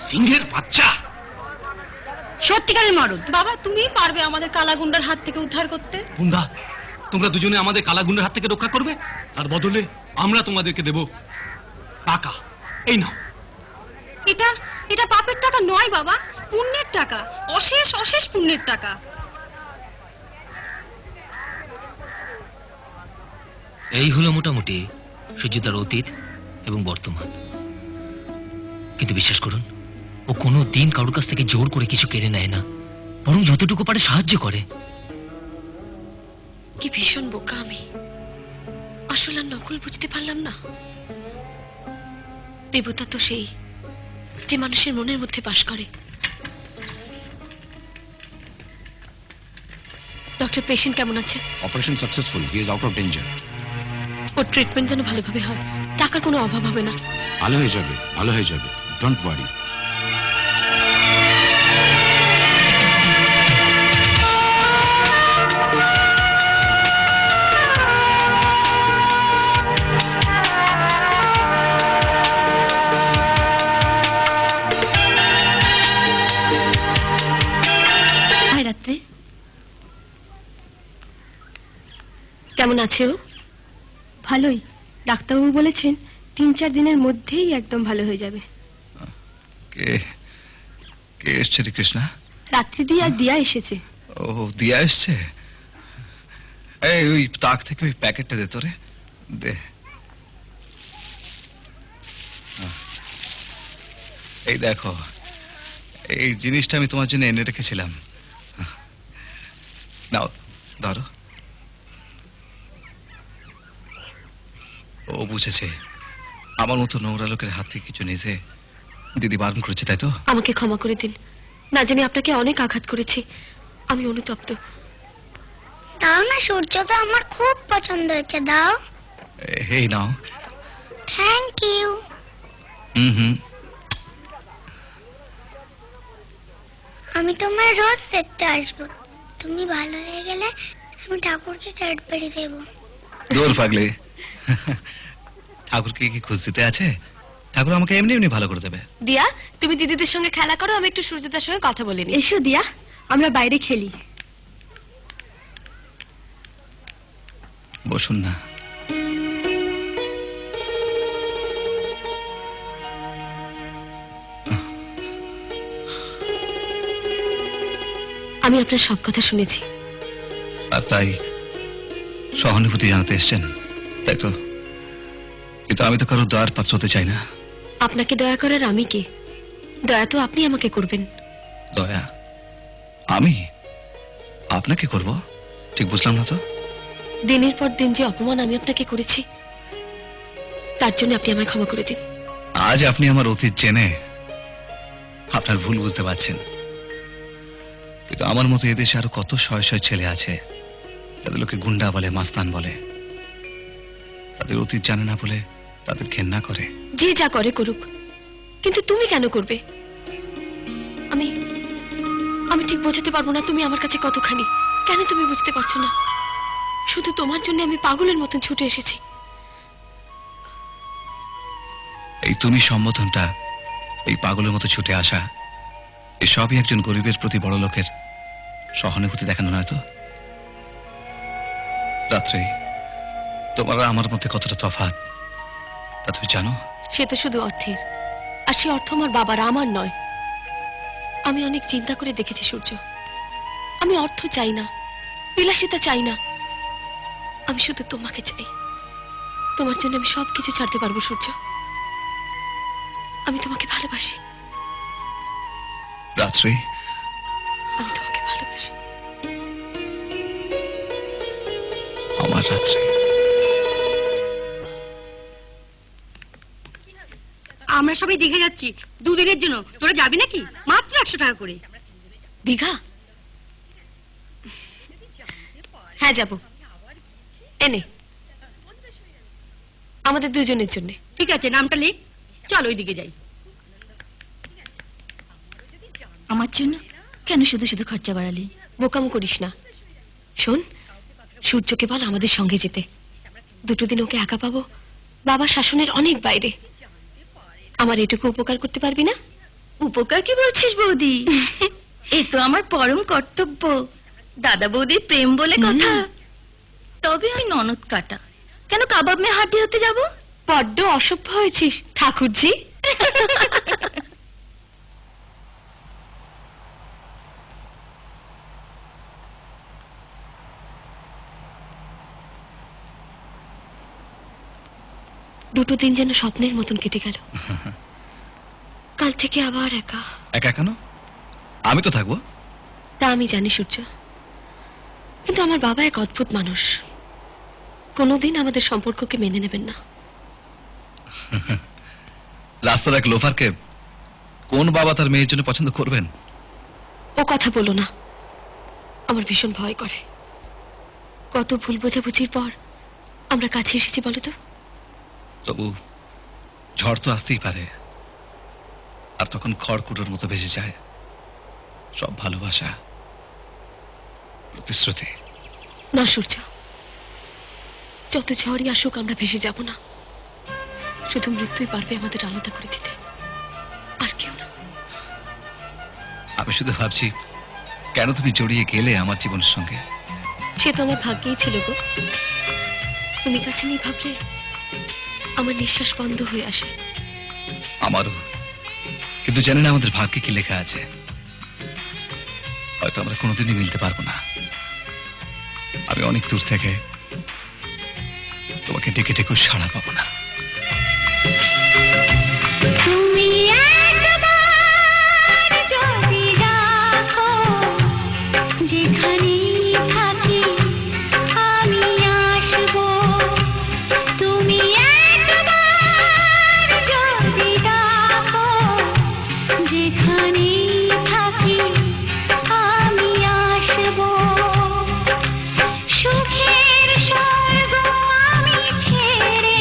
সিংহের বাচ্চা, সত্যিকারের মরদ। বাবা, তুমি পারবে আমাদের কালা গুন্ডার হাত থেকে উদ্ধার করতে? গুন্ডা, তোমরা দুজনে আমাদের কালা গুন্ডার হাত থেকে রক্ষা করবে, তার বদলে আমরা তোমাদেরকে দেব টাকা। এই নাও। এটা এটা পাপের টাকা নয় বাবা, পুণ্যের টাকা, অশেষ অশেষ পুণ্যের টাকা। এই হলো মোটামুটি সুজিতার অতীত এবং বর্তমান। কিন্তু বিশ্বাস করুন, ও কোনো দিন কারোর কাছ থেকে জোর করে কিছু কেড়ে নেয় না, বরং যতটুকু পারে সাহায্য করে। কি ভীষণ বোকা আমি, আসল আর নকল বুঝতে পারলাম না। দেবতা তো সেই যে মানুষের মনের মধ্যে বাস করে। ডক্টর, পেশেন্ট কেমন আছে? Operation successful, he is out of danger. Or treatment যেন ভালোভাবে হয়, টাকার কোনো অভাব হবে না। ভালো হয়ে যাবে, ভালো হয়ে যাবে, ডোন্ট ওয়ারি। রাত্রে কেমন আছে ও? ভালোই, ডাক্তারবাবু বলেছেন 3-4 দিনের মধ্যেই একদম ভালো হয়ে যাবে। কে কে এসছে রে কৃষ্ণা? রাত্রি দিয়ে আর দিয়া এসেছে। ও, দিয়া এসছে? এই ওই তাক থেকে ওই প্যাকেটটা দে তোরে, দে। এই দেখো, এই জিনিসটা আমি তোমার জন্য এনে রেখেছিলাম। নাও ধরো। ও বুঝেছে, আমার মতো নোংরা লোকের হাত থেকে কিছু নিতে দিদি বারণ করেছে, তাই তো? আমাকে ক্ষমা করে দিন, না জানি আপনাকে অনেক আঘাত করেছি, আমি অনুতপ্ত। দাও না, সূর্য তো আমার খুব পছন্দ হয়েছে, দাও। এই নাও। Thank you. হুম। আমি তোমার রোজ দেখতে আসবো, তুমি ভালো হয়ে গেলে আমি ঠাকুরকে ক্যাডবেরি দেব। দূর পাগলি, ঠাকুরকে কি খুঁজ দিতে আছে? ঠাকুর আমাকে এমনি এমনি ভালো করে দেবে। দিয়া, তুমি দিদিদের সঙ্গে খেলা করো, আমি একটু সূর্যদার সঙ্গে কথা বলে নিই। এসো দিয়া, আমরা বাইরে খেলি। বসুন না। আমি আপনার সব কথা শুনেছি। আর তাই সহানুভূতি জানাতে এসছেন, তাই তো? কিন্তু আমি তো কারোর দয়ার পাত্র হতে চাই না। আপনাকে দয়া করার আমি কে? দয়া তো আপনি আমাকে করবেন। দয়া আমি আপনাকে করব? ঠিক বুঝলাম না তো। দিনের পর দিন যে অপমান আমি আপনাকে করেছি, তার জন্য আপনি আমায় ক্ষমা করে দিন। আজ আপনি আমার অতীত জেনে আপনার ভুল বুঝতে পারছেন, কিন্তু আমার মতো এদেশে আরো কত শয় শয় ছেলে আছে, তাদের লোকে গুন্ডা বলে, মাস্তান বলে। তাদের অতীত জানে না বলে তাদের ঘেন্না করে। যে যা করে করুক, কিন্তু তুমি কেন করবে? আমি আমি ঠিক বোঝাতে পারবো না তুমি আমার কাছে কতখানি। কেন তুমি বুঝতে পারছো না? শুধু তোমার জন্য আমি পাগলের মতন ছুটে এসেছি। এই তুমি সম্বোধনটা, এই পাগলের মতো ছুটে আসা, এসবই একজন গরিবের প্রতি বড় লোকের সহানুভূতি দেখানো নয় তো? রাত্রে তোমার আর আমার মধ্যে কতটা তফাৎ তা তুমি জানো? সে তো শুধু অর্থের, আর সে অর্থ আমার বাবার, আমার নয়। আমি অনেক চিন্তা করে দেখেছি সূর্য, আমি অর্থ চাই না, বিলাসিতা চাই না, আমি শুধু তোমাকে চাই। তোমার জন্য আমি সবকিছু ছাড়তে পারবো সূর্য। আমি তোমাকে ভালোবাসি। রাত্রে আমি তোমাকে ভালোবাসি। আমার রাত্রে। আমরা সবাই দীঘা যাচ্ছি 2 দিনের জন্য। তোরা যাবি নাকি? মাত্র 100 টাকা করে। দীঘা? হ্যাঁ যাব। এনে আমাদের দুজনের জন্য। ঠিক আছে, নামটা লিখ। চল ওইদিকে যাই। আমার জন্য কেন শুধু শুধু খরচা বাড়ালি? বোকাম করিস না। শোন, সূর্যকে বল আমাদের সঙ্গে যেতে। 2 দিন ওকে একা পাবো, বাবা শাসনের অনেক বাইরে। আমার এটুকু উপকার করতে পারবি না? উপকার কি বলছিস বৌদি? এ তো আমার পরম কর্তব্য। দাদা বৌদির প্রেম বলে কথা। তবে আমি ননদ কাটা, কেন কাবাব মে হাঁটি হতে যাব? বড্ড অসভ্য হয়েছিস ঠাকুরজি। দুটো দিন যেন স্বপ্নের মতন কেটে গেল। কাল থেকে আবার একা। একা কেন? আমি তো থাকবো। তা আমি জানি সূর্য, কিন্তু আমার বাবা এক অদ্ভুত মানুষ। কোনোদিন আমাদের সম্পর্ককে মেনে নেবেন না। রাস্তার এক লোফারকে কোন বাবা তার মেয়ের জন্য পছন্দ করবেন? ও কথা বলো না, আমার ভীষণ ভয় করে। কত ভুল বোঝাবুঝির পর আমরা কাছে এসেছি বলো তো। তবু ঝড় তো আসতেই পারে, আর তখন খড়কুটোর মতো ভেসে যায় সব ভালোবাসা, প্রতিশ্রুতি। না সূর্য, যত ঝড়ই আসুক আমরা ভেসে যাব না। শুধু মৃত্যুই পারবে আমাদের আলাদা করে দিতে, আর কেউ না। আমি শুধু ভাবছি, কেন তুমি জড়িয়ে গেলে আমার জীবনের সঙ্গে? সে তো আমার ভাগ্যেই ছিল গো। তুমি কাছে নিয়ে ভাবলে আমার নিঃশ্বাস বন্ধ হয়ে আসে। আমারও, কিন্তু জানি না আমাদের ভাগ্যে কি লেখা আছে। হয়তো আমরা কোনোদিনই মিলতে পারবো না। আমি অনেক দূর থেকে তোমাকে ডেকে ডেকেও সাড়া পাবো না। তুমি একবার যদি রাখো, যেখানে থাকি আমি আসবো। তুমি একবার যদি রাখো, যেখানে থাকি আমি আসবো। সুখের স্বর্গ আমি ছেড়ে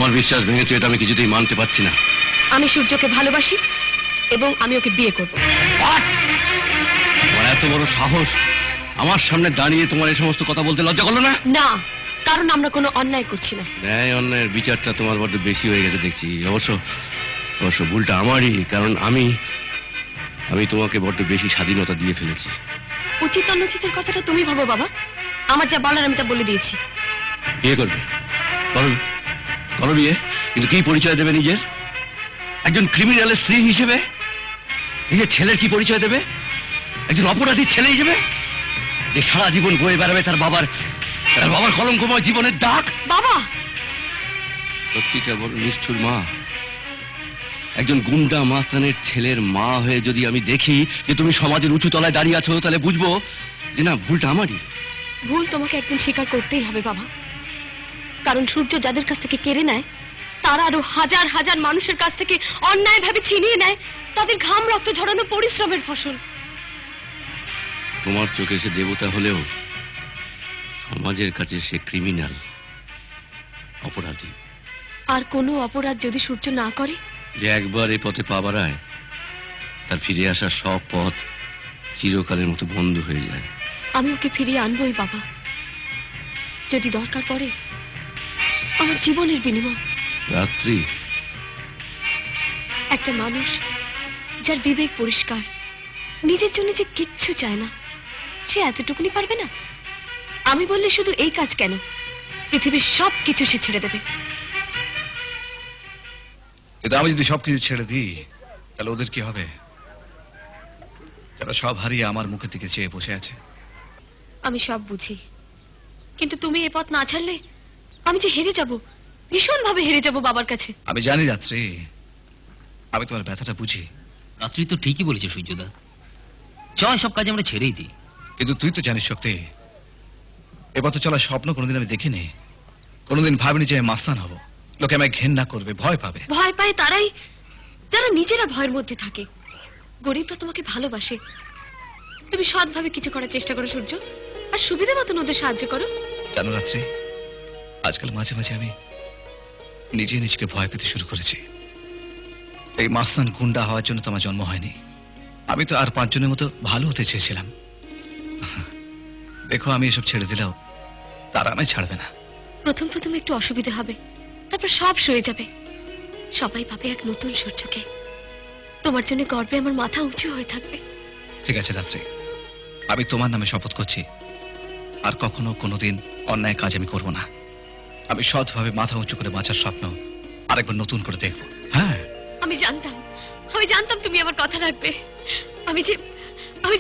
তোমার বিশ্বাস ভেঙেছো এটা আমি কিছুতেই মানতে পারছি না। আমি সূর্যকে ভালোবাসি এবং আমি ওকে বিয়ে করব। তোমার এত বড় সাহস, আমার সামনে দাঁড়িয়ে তোমার এই সমস্ত কথা বলতে লজ্জা করলো না? না, কারণ আমরা কোনো অন্যায় করছি না। ন্যায় অন্যায়ের বিচারটা তোমার বড্ড বেশি হয়ে গেছে দেখছি। অবশ্য অবশ্য ভুলটা আমারই, কারণ আমি তোমাকে বড্ড বেশি স্বাধীনতা দিয়ে ফেলেছি। উচিত অনুচিতের কথাটা তুমি ভাবো বাবা, আমার যা বলার আমি তা বলে দিয়েছি। বিয়ে করবে? করো, করো বিয়ে, কিন্তু কি পরিচয় দেবে নিজের? একজন ক্রিমিনালের স্ত্রী হিসেবে নিজের ছেলের কি পরিচয় দেবে? একজন অপরাধীর ছেলে হিসেবে যে সারা জীবন বয়ে বেড়াবে তার বাবার কলঙ্কময় জীবনের দাগ। বাবা, সত্যিটা বড় নিষ্ঠুর মা। একজন গুন্ডা মাস্তানের ছেলের মা হয়ে যদি আমি দেখি যে তুমি সমাজের উঁচু তলায় দাঁড়িয়ে আছো, তাহলে বুঝবো যে না, ভুলটা আমারই। ভুল তোমাকে একদিন স্বীকার করতেই হবে বাবা, কারণ সূর্য যাদের কাছ থেকে কেড়ে নেয় তারা আরো হাজার হাজার মানুষের কাছ থেকে অন্যায়ভাবে ছিনিয়ে নেয় তাদের ঘাম রক্ত ঝরানো পরিশ্রমের ফসল। তোমার চোখে সে দেবতা হলেও সমাজের কাছে সে ক্রিমিনাল, অপরাধী। আর কোনো অপরাধ যদি সূর্য না করে, যে একবার এই পথে পা বাড়ায় তার ফিরে আসার সব পথ চিরকালের মতো বন্ধ হয়ে যায়। আমি ওকে ফিরিয়ে আনবই বাবা, যদি দরকার পড়ে আমার জীবনের বিনিময়। রাত্রি, একটা মানুষ যার বিবেক পরিষ্কার, নিজের জন্য যে কিচ্ছু চায় না, সে এতটুকুনি পারবে না? আমি বললে শুধু এই কাজ কেন, পৃথিবীর সব কিছু সে ছেড়ে দেবে। কিন্তু আমি যদি সবকিছু ছেড়ে দিই তাহলে ওদের কি হবে, যারা সব হারিয়ে আমার মুখের দিকে চেয়ে বসে আছে? আমি সব বুঝি, কিন্তু তুমি এ পথ না ছাড়লে আমি যে হেরে যাব, ভীষণ ভাবে হেরে যাব বাবার কাছে। আমি জানি রাত্রি, আমি তোমার ব্যথাটা বুঝি। রাত্রি তো ঠিকই বলেছে সূর্যদা, চয় সব কাজ আমরা ছেড়েই দিই। কিন্তু তুই তো জানিস শক্তি, এবার তো চলার স্বপ্ন কোনোদিন আমি দেখিনি। কোনোদিন ভাবিনি যে আমি মাস্তান হব, লোকে আমায় ঘেন্না করবে, ভয় পাবে। ভয় পায় তারাই যারা নিজেরা ভয়ের মধ্যে থাকে। গরিবরা তোমাকে ভালোবাসে, তুমি সৎভাবে কিছু করার চেষ্টা করো সূর্য, আর সুবিধা মতন ওদের সাহায্য করো। জানো রাত্রি, আজকাল মাঝে মাঝে আমি নিজে নিজেকে ভয় পেতে শুরু করেছি। এই মাস্তান গুন্ডা হওয়ার জন্য তো আমার জন্ম হয়নি। আমি তো আর 5 জনের মতো ভালো হতে চেয়েছিলাম। দেখো, আমি এসব ছেড়ে দিলেও তারা আমায় ছাড়বে না। প্রথম প্রথম একটু অসুবিধা হবে, তারপর সব সয়ে যাবে। সবাই পাবে এক নতুন সূর্যকে। তোমার জন্য গর্বে আমার মাথা উঁচু হয়ে থাকবে। ঠিক আছে রাত্রি, আমি তোমার নামে শপথ করছি, আর কখনো কোনোদিন অন্যায় কাজ আমি করব না। আমি সৎভাবে মাথা উঁচু করে বাঁচার স্বপ্ন আরেকবার নতুন করে দেখব। হ্যাঁ, আমি জানতাম তুমি আমার কথা রাখবে। আমি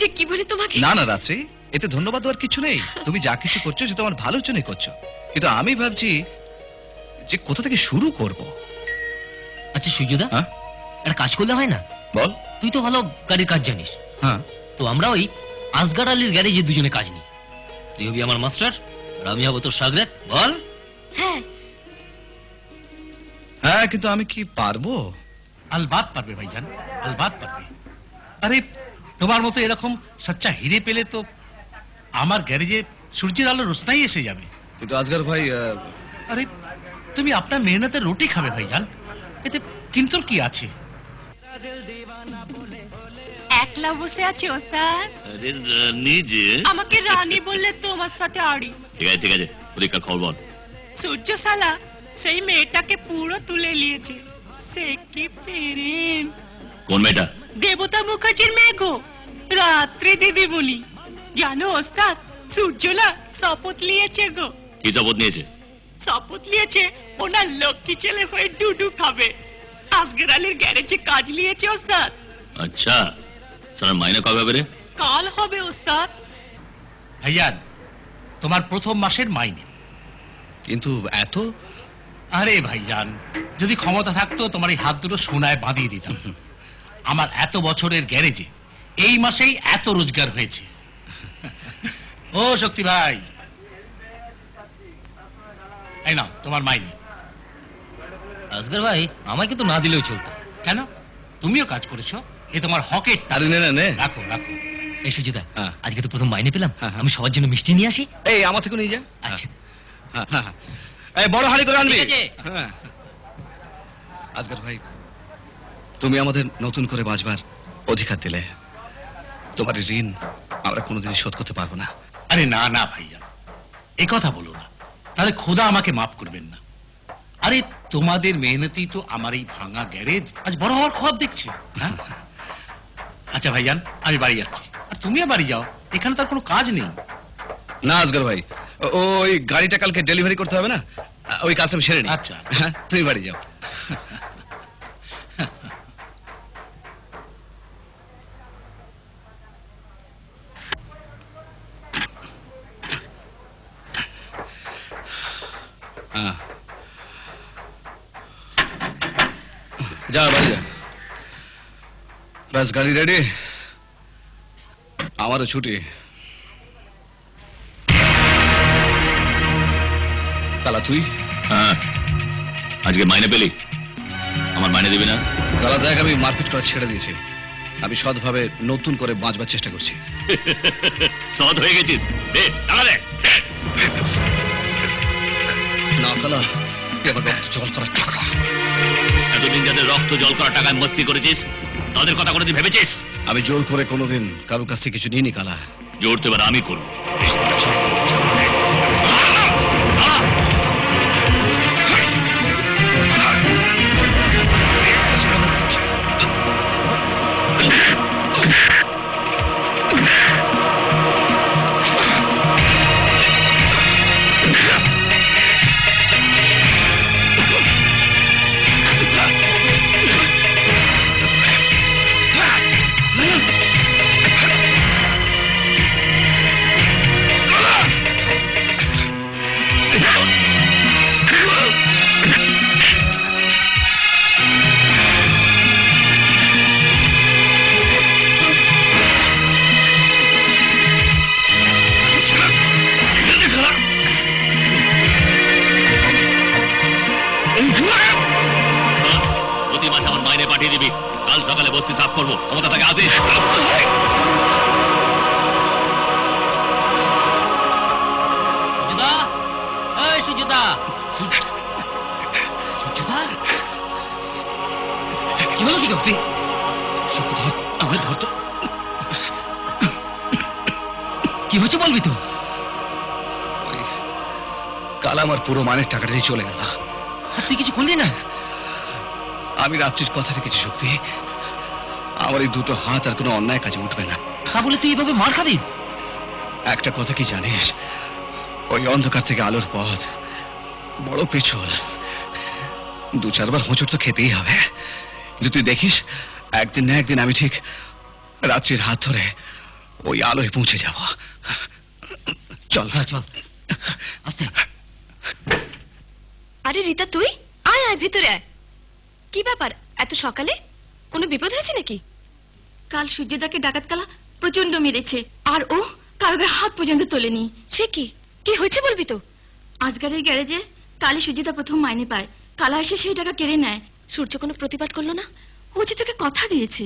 যে কি বলে তোমাকে। না না রাত্রি, এতে ধন্যবাদ দেওয়ার কিছু নেই। তুমি যা কিছু করছো সে তোমার ভালোর জন্যই করছো, কিন্তু আমি ভাবছি যে কোথা থেকে শুরু করব। আচ্ছা সূর্যদা, হ্যাঁ একটা কাজ করলে হয় না? বল। তুই তো ভালো গাড়ির কাজ জানিস, হ্যাঁ, তো আমরা ওই আসগার আলীর গ্যারেজে দুজনে কাজ নিই। তুই হবি আমার মাস্টার আর আমি হবো তোর সাগরেদ। বল। হ্যাঁ, হ্যাঁ, কিন্তু আমি কি পারবো? আলবাত পারবে ভাইজান, আলবাত পারবে। আরে তোমার মতো এরকম সচ্চা হিরে পেলে তো আমার গ্যারেজে সূর্যের আলো রোশনাই এসে যাবে। কিন্তু আজগার ভাই, আরে তুমি আপনার মেহনতের রুটি খাবে ভাইজান, এতে কিন্তু কি আছে? একলা বসে আছে ওস্তাদ? আরে রানী যে, আমাকে রানী বললে তোমার সাথে আড়ি। ঠিক আছে ঠিক আছে, পরীক্ষার খবর বল। সূর্য শালা সেই মেয়েটাকে পুরো তুলে নিয়েছে। সে কি প্রেম! কোন মেয়েটা? দেবতা মুখার্জির মেয়ে গো, রাত্রি দিদি বলি। জানো ওস্তাদ, সূর্য না শপথ নিয়েছে গো। কি শপথ নিয়েছে? শপথ নিয়েছে ওনার লক্ষ্মী ছেলে হয়ে ডুডু খাবে। আসগর আলীর গ্যারেজে কাজ নিয়েছে ওস্তাদ। আচ্ছা, স্যার মাইনে কবে হবে রে? কাল হবে ওস্তাদ। ভাইজান, তোমার প্রথম মাসের মাইনে। কিন্তু এত? আরে ভাইজান, যদি ক্ষমতা থাকতো তোমার এই হাত দুটো সোনায় বাঁধিয়ে দিতাম। আমার এত বছরের গ্যারেজে এই মাসেই এত রোজগার হয়েছে। ও শক্তি ভাই, এই নাও তোমার মাইনে। আসগার ভাই, আমায় কিন্তু না দিলেও চলতো। কেন? তুমিও কাজ করেছো, এ তোমার হকের টাকা। আরে নে না নে। রাখো রাখো। এই সূর্যদা, হ্যাঁ। আজকে তো প্রথম মাইনে পেলাম, হ্যাঁ, হ্যাঁ। আমি সবার জন্য মিষ্টি নিয়ে আসি। এই আমার থেকে নিয়ে যা। আচ্ছা। হ্যাঁ, হ্যাঁ, হ্যাঁ। এই বড় হাড়ি করে আনবি। ঠিক আছে। হ্যাঁ। আজগর ভাই, তুমি আমাদের নতুন করে বাঁচবার অধিকার দিলে। তোমার এই ঋণ আমরা কোনোদিনই শোধ করতে পারবো না। আরে না না ভাইজান, এ কথা বলো না, তাহলে খোদা আমাকে মাফ করবেন না। আরে তোমাদের মেহনতি তো আমার এই ভাঙা গ্যারেজ আজ বড় হওয়ার খবর দেখছে। হ্যাঁ আচ্ছা ভাইজান, আমি বাড়ি যাচ্ছি, আর তুমিও বাড়ি যাও, এখানে তার কোনো কাজ নেই। না আজগর ভাই, ওই গাড়িটা কালকে ডেলিভারি করতে হবে না, ওই কাজটা আমি সেরে নিই। আচ্ছা। হ্যাঁ, তুমি বাড়ি যাও। যা বাড়ি যা। ব্যাস গাড়ি রেডি, আমারও ছুটি। কালা তুই? হ্যাঁ, আজকে মাইনে পেলি? আমার মাইনে দিবি না? কালা দেখ, আমি মারপিট করা ছেড়ে দিয়েছি। আমি সৎভাবে নতুন করে বাঁচবার চেষ্টা করছি। সৎ হয়ে গেছিস? দে টাকা দে। না কালা, এবার রক্ত জল করার টাকা। এতদিন যাদের রক্ত জল করা টাকায় মস্তি করেছিস, তাদের কথা কোনোদিন ভেবেছিস? আমি জোর করে কোনোদিন কারোর কাছ থেকে কিছু নিইনি কালা। জোর তো এবার আমি করবো। প্রতি মাসে আমার মাইনে পাঠিয়ে দিবি। কাল সকালে বস্তি সাফ করবো, ক্ষমতা থাকে আসিস। সুজুদা, এই সুজুদা, সুজুদা, কি হলো কি করতে? সত্যি ধর, আমায় ধর তো। কি হচ্ছে বলবি তো? ওই কালা আমার পুরো মানের টাকাটা দিয়ে চলে গেল। আর তুই কিছু করলি না? আমি রাত্রির কথা রেখেছি শক্তি, আমার এই দুটো হাত আর কোনো অন্যায় কাজে উঠবে না। তা বলে তুই এভাবে মার খাবি? একটা কথা কি জানিস, ওই অন্ধকার থেকে আলোর পথ বড় পেছল। দু চারবার হোঁচট তো খেতেই হবে, কিন্তু তুই দেখিস একদিন না একদিন আমি ঠিক রাত্রির হাত ধরে ওই আলোয় পৌঁছে যাব। চল। হ্যাঁ চল, আস্তে। আরে রীতা, তুই আয় আয়, ভিতরে আয়। কি ব্যাপার এত সকালে? কোনো বিপদ হয়েছে নাকি? কাল সূর্যদাকে ডাকাত কালা প্রচন্ড মেরেছে, আর ও কারোর হাত পর্যন্ত তোলেনি। সে কি, কি হয়েছে বলবি তো? আজগারের গ্যারেজে কালে সূর্যদা প্রথম মাইনে পায়, কালা এসে সেই টাকা কেড়ে নেয়। সূর্য কোনো প্রতিবাদ করলো না? ও যে তোকে কথা দিয়েছে।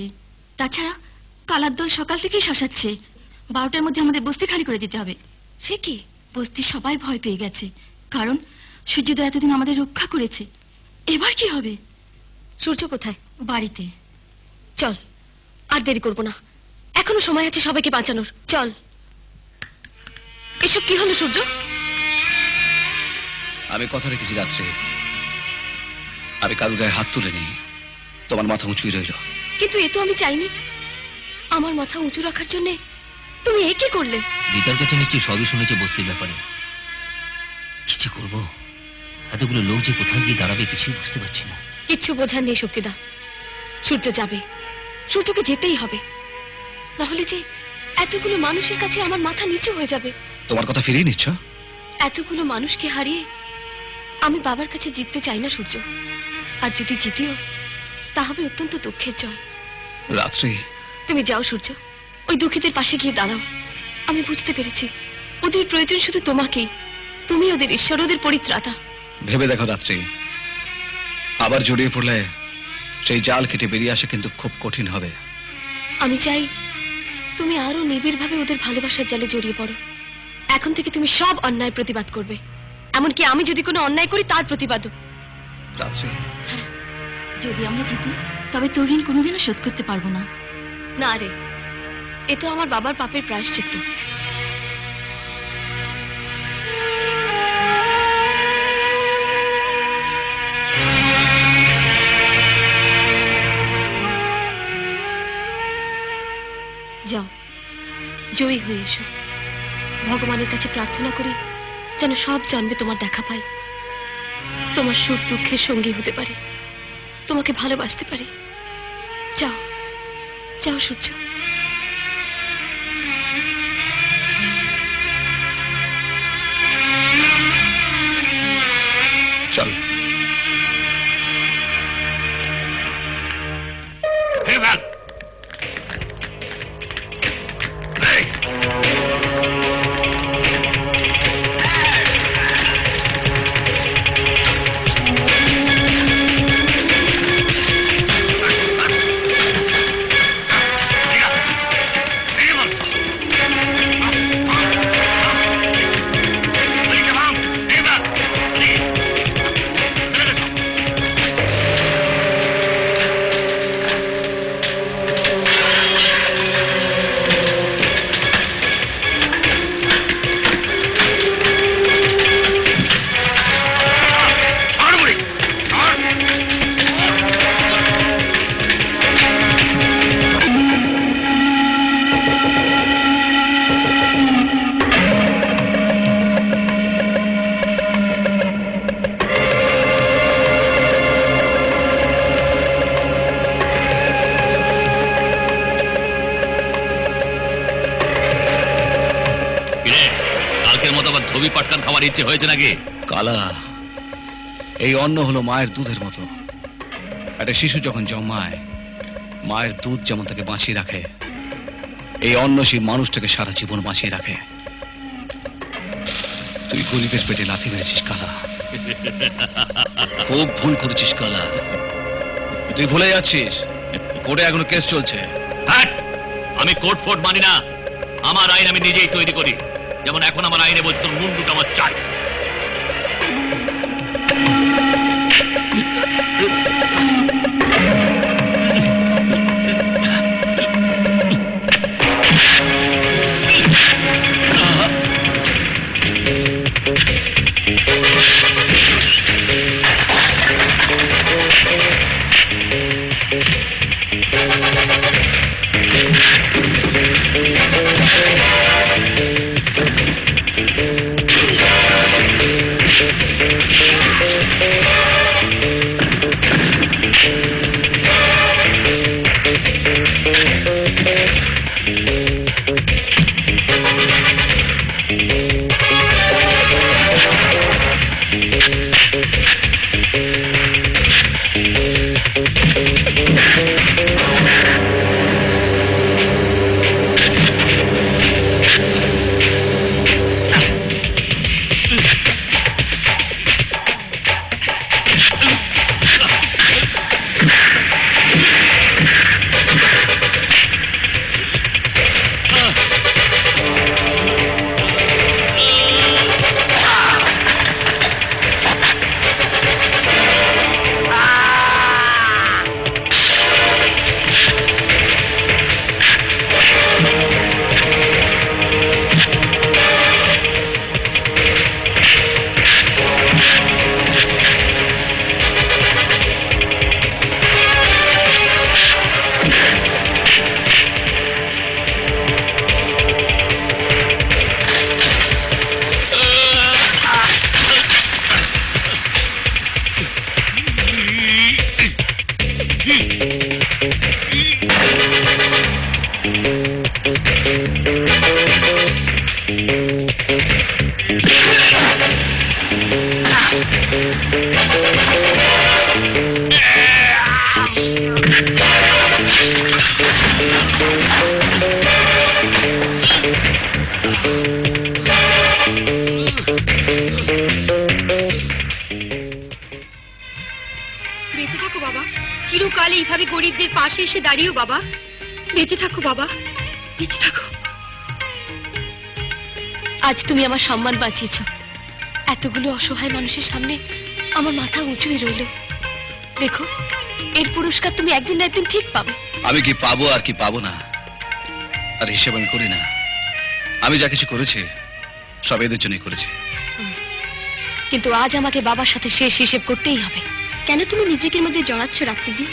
তাছাড়া কালার দল সকাল থেকেই শাসাচ্ছে, 12টার মধ্যে আমাদের বস্তি খালি করে দিতে হবে। সে কি? বস্তি সবাই ভয় পেয়ে গেছে, কারণ সূর্যদা এতদিন আমাদের রক্ষা করেছে। এবার কি হবে? সূর্য কোথায়? বাড়িতে। চল, আর দেরি করবো না, এখনো সময় আছে সবাইকে বাঁচানোর। চল। এসব কি হলো সূর্য? আমি কথা রেখেছি রাত্রে, আমি কারুর গায়ে হাত তুলে নি, তোমার মাথা উঁচুই রইল। কিন্তু এ তো আমি চাইনি। আমার মাথা উঁচু রাখার জন্য তুমি এ কি করলে? বিতর্ক তো নিশ্চয়ই সবই শুনেছে বস্তির ব্যাপারে। কি যে করবো, এতগুলো লোক যে কোথায় গিয়ে দাঁড়াবে কিছুই বুঝতে পারছি না। কিচ্ছু বোঝার নেই শক্তিদা, সূর্য যাবে, সূর্যকে যেতেই হবে, নাহলে যে এতগুলো মানুষের কাছে আমার মাথা নিচু হয়ে যাবে। তোমার কথা ফিরিয়ে নিচ্ছ? এতগুলো মানুষকে হারিয়ে আমি বাবার কাছে জিততে চাই না সূর্য, আর যদি জিতিও তা হবে অত্যন্ত দুঃখের জয়। রাত্রি, তুমি যাও সূর্য, ওই দুঃখীদের পাশে গিয়ে দাঁড়াও। আমি বুঝতে পেরেছি ওদের প্রয়োজন শুধু তোমাকেই, তুমি ওদের ঈশ্বর, ওদের পরিত্রাতা। ভেবে দেখো রাত্রি, আবার জড়িয়ে পড়লে সেই জাল কেটে বেরিয়ে আসা কিন্তু খুব কঠিন হবে। আমি চাই তুমি আরো নিবিড় ভাবে ওদের ভালোবাসার জালে জড়িয়ে পড়ো। এখন থেকে তুমি সব অন্যায় প্রতিবাদ করবে, এমনকি আমি যদি কোনো অন্যায় করি তার প্রতিবাদও। রাত্রি, যদি আমরা জিতি তবে তোর ঋণ কোনোদিনও শোধ করতে পারবো না। না রে, এ তো আমার বাবার পাপের প্রায়শ্চিত্ত। যাও, জয়ী হয়ে এসো। ভগবানের কাছে প্রার্থনা করি যেন সব জন্মে তোমার দেখা পাই, তোমার সুখ দুঃখের সঙ্গী হতে পারি, তোমাকে ভালোবাসতে পারি। যাও যাও সূর্য। চল। ছবি পাটকান খাওয়ার ইচ্ছে হয়েছে নাকি? কালা, এই অন্ন হলো মায়ের দুধের মতো। একটা শিশু যখন জন্মায়, মায়ের দুধ যেমন তাকে বাঁচিয়ে রাখে, এই অন্ন সেই মানুষটাকে সারা জীবন বাঁচিয়ে রাখে। তুই গরিবের পেটে লাথি মেরেছিস কালা, খুব ভুল করেছিস কালা। তুই ভুলে যাচ্ছিস কোর্টে এখনো কেস চলছে। হ্যাট! আমি কোর্ট ফোর্ট মানি না, আমার আইন আমি নিজেই তৈরি করি। যেমন এখন আমার আইনে বলছে তোর মুন্ডুটা আমার চাই। বেঁচে থাকো বাবা, চিরকাল এইভাবে গরিবদের পাশে এসে দাঁড়িয়েও বাবা। বেঁচে থাকো বাবা, বেঁচে থাকো। আজ তুমি আমার সম্মান বাঁচিয়েছ। এতগুলো অসহায় মানুষের সামনে আমার মাথা উঁচুই রইল। দেখো, এর পুরস্কার তুমি একদিন না একদিন ঠিক পাবে। আমি কি পাবো আর কি পাবো না আর হিসেব আমি করি না। আমি যা কিছু করেছি সব এদের জন্যই করেছি। কিন্তু আজ আমাকে বাবার সাথে শেষ হিসেব করতেই হবে। কেন তুমি নিজেকে মধ্যে জড়াচ্ছ রাত্রিদি?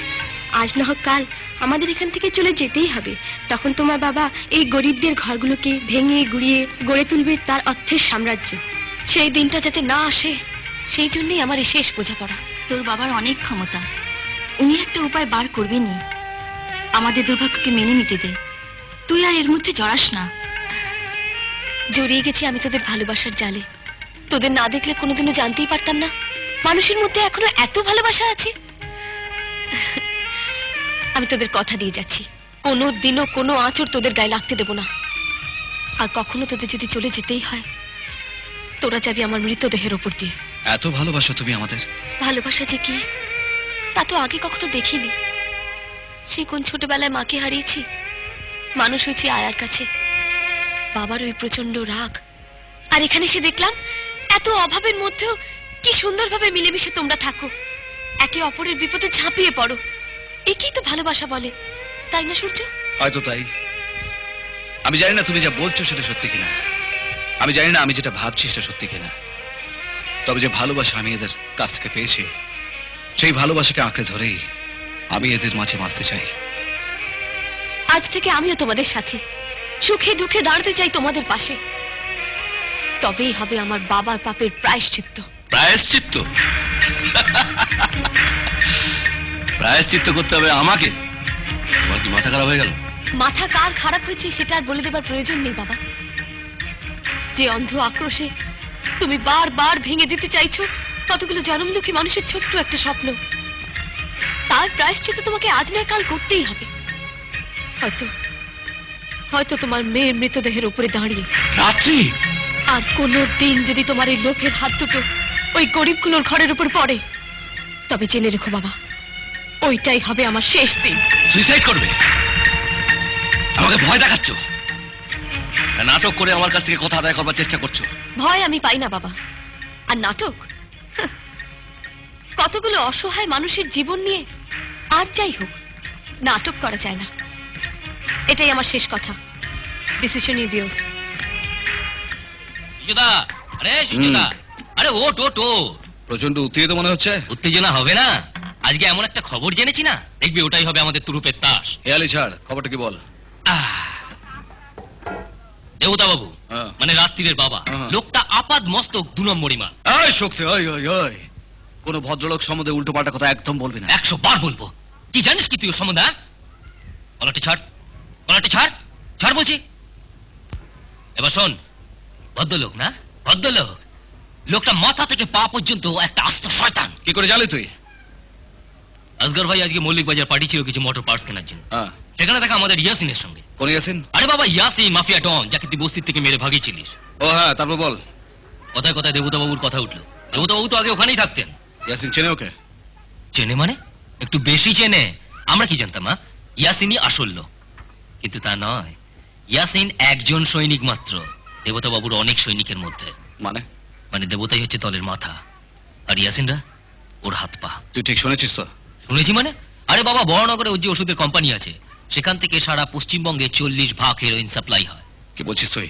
আজ না হোক কাল আমাদের এখান থেকে চলে যেতেই হবে। তখন তোমার বাবা এই গরিবদের ঘরগুলোকে ভেঙে গুড়িয়ে গড়ে তুলবে তার অর্থের সাম্রাজ্য। সেই দিনটা যাতে না আসে সেই জন্যই আমার এই শেষ বোঝাপড়া। তোর বাবার অনেক ক্ষমতা, উনি একটা উপায় বার করবেনই। আমাদের দুর্ভাগ্যকে মেনে নিতে দে, তুই আর এর মধ্যে জড়াস না। জড়িয়ে গেছি আমি তোদের ভালোবাসার জালে। তোদের না দেখলে কোনোদিনও জানতেই পারতাম না মানুষের মধ্যে এখনো এত ভালোবাসা আছে। আমি তোদের কথা দিয়ে যাচ্ছি, কোনো দিনও কোনো আঁচড় তোদের গায়ে লাগতে দেব না। আর কখনো তোদের যদি চলে যেতেই হয় তোরা যাবি আমার মৃতদেহের ওপর দিয়ে। এত ভালোবাসো তুমি আমাদের? ভালোবাসা যে কি তা তো আগে কখনো দেখিনি। সেই কোন ছোটবেলায় মাকে হারিয়েছি, মানুষ হয়েছি আয়ার কাছে, বাবার ওই প্রচন্ড রাগ। আর এখানে এসে দেখলাম এত অভাবের মধ্যেও কি সুন্দরভাবে মিলেমিশে তোমরা থাকো, একে অপরের বিপদে ঝাঁপিয়ে পড়ো। একেই তো ভালোবাসা বলে, তাই না সূর্য? হয়তো তাই। আমি জানি না তুমি যা বলছো সেটা সত্যি কিনা, আমি জানি না আমি যেটা ভাবছি সেটা সত্যি কিনা, তবে যে ভালোবাসা আমি এদের কাছ থেকে পেয়েছি সেই ভালোবাসাকে আঁকড়ে ধরেই আমি এদের মাঝে বাঁচতে চাই। আজ থেকে আমিও তোমাদের সাথে সুখে দুঃখে দাঁড়াতে চাই তোমাদের পাশে। তবেই হবে আমার বাবার পাপের প্রায়শ্চিত্ত। প্রায়শ্চিত্ত? প্রায়শ্চিত্ত করতে হবে আমাকে? তোমার কি মাথা খারাপ হয়ে গেল? মাথা কার খারাপ হয়েছে সেটা আর বলে দেবার প্রয়োজন নেই বাবা। যে অন্ধ আক্রোশে তুমি বারবার ভেঙে দিতে চাইছো কতগুলো জন্মদুঃখী মানুষের ছোট্ট একটা স্বপ্ন, তার প্রায়শ্চিত্ত তোমাকে আজ নয় কাল করতেই হবে। হয়তো হয়তো তোমার মেয়ের মৃতদেহের উপরে দাঁড়িয়ে। রাত্রি! আর কোনো দিন যদি তোমার এই লোভের হাত দুটো ওই গরিবগুলোর ঘরের উপর পড়ে তবে জেনে রেখো বাবা, ওইটাই হবে আমার শেষ দিন। সুইসাইড করবে? আমাকে ভয় দেখাচ্ছ? নাটক করে আমার কাছ থেকে কথা আদায় করবার চেষ্টা করছো? ভয় আমি পাই না বাবা। আর নাটক? হাহ, কতগুলো অসহায় মানুষের জীবন নিয়ে আর যাই হোক নাটক করা যায় না। এটাই আমার শেষ কথা। Decision is yours. সুজুদা, আরে সুজুদা, আরে ওট ওট ও। প্রচন্ড উত্তেজিত মনে হচ্ছে। উত্তেজনা হবে না, আজকে এমন একটা খবর জেনেছি না, দেখবি ওটাই হবে আমাদের তুরুপের তাস। হেয়ালি ছাড়, খবরটা কি বল। দেবতা বাবু, হ্যাঁ। মানে রাত্রির বাবা, হ্যাঁ। লোকটা আপাদ মস্তক 2 নম্বরই মাল। এই শক্তি, ওই ওই ওই কোন ভদ্রলোক সম্বন্ধে উল্টো পাল্টা কথা একদম বলবি না। 100 বার বলবো। কি জানিস কি তুই ওর সম্বন্ধে? কলারটি ছাড়, কলারটি ছাড়, ছাড় বলছি। এবার শোন, ভদ্রলোক না, ভদ্রলোক, লোকটা মাথা থেকে পা পর্যন্ত একটা আস্ত শয়তান। কি করে জানলি তুই? আসগর ভাই আজকে মল্লিক বাজার পার্টি ছিল কিছু মোটর পার্টস কেনার জন্য। হ্যাঁ। সেখানে দেখা আমাদের ইয়াসিনের সঙ্গে। কোন ইয়াসিন? আরে বাবা ইয়াসিন, মাফিয়া ডন, যাকে তুই বস্তির থেকে মেরে ভাগিয়েছিলিস। ও হ্যাঁ, তারপর বল। কথায় কথায় দেবতা বাবুর কথা উঠলো। দেবতা বাবু তো আগে ওখানেই থাকতেন। ইয়াসিন চেনে ওকে? চেনে মানে? একটু বেশি চেনে। আমরা কি জানতাম? ইয়াসিনই আসল লোক। কিন্তু তা নয়, ইয়াসিন একজন সৈনিক মাত্র দেবতা বাবুর অনেক সৈনিকের মধ্যে। মানে? মানে দেবতাই হচ্ছে দলের মাথা, আর ইয়াসিনরা ওর হাত পা। তুই ঠিক শুনেছিস তো? শুনেছি মানে? আরে বাবা, বড়নগরে ওর যে ওষুধের কোম্পানি আছে সেখান থেকে সারা পশ্চিমবঙ্গে 40 ভাগ হেরোইন সাপ্লাই হয়। কি বলছিস তুই?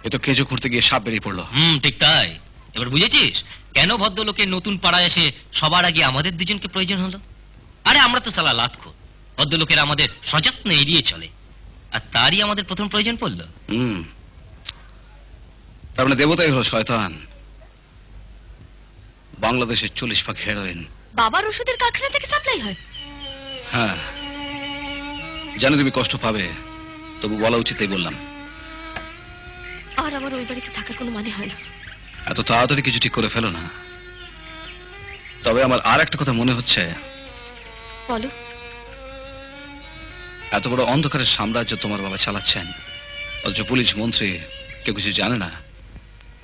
এ তো কেজো করতে গিয়ে সাপ বেরিয়ে পড়লো। ঠিক তাই। এবার বুঝেছিস কেন ভদ্রলোকের নতুন পাড়ায় এসে সবার আগে আমাদের দুজনকে প্রয়োজন হলো? আরে আমরা তো সালা লাতখো, ভদ্রলোকের আমাদের সযত্নে এড়িয়ে চলে, আর তারই আমাদের প্রথম প্রয়োজন পড়লো। তার মানে দেবতাই হলো শয়তান। বাংলাদেশের 40 ভাগ হেরোইন বাবার ওষুধের কারখানা থেকে সাপ্লাই হয়। হ্যাঁ, জানি তুমি কষ্ট পাবে, তবু বলা উচিত তাই বললাম। আর আমার ওই বাড়িতে থাকার কোনো মানে হয় না। এত তাড়াতাড়ি কিছু ঠিক করে ফেলো না। তবে আমার আর একটা কথা মনে হচ্ছে। বলো। এত বড় অন্ধকারের সাম্রাজ্য তোমার বাবা চালাচ্ছেন, অথচ পুলিশ মন্ত্রী কেউ কিছু জানে না,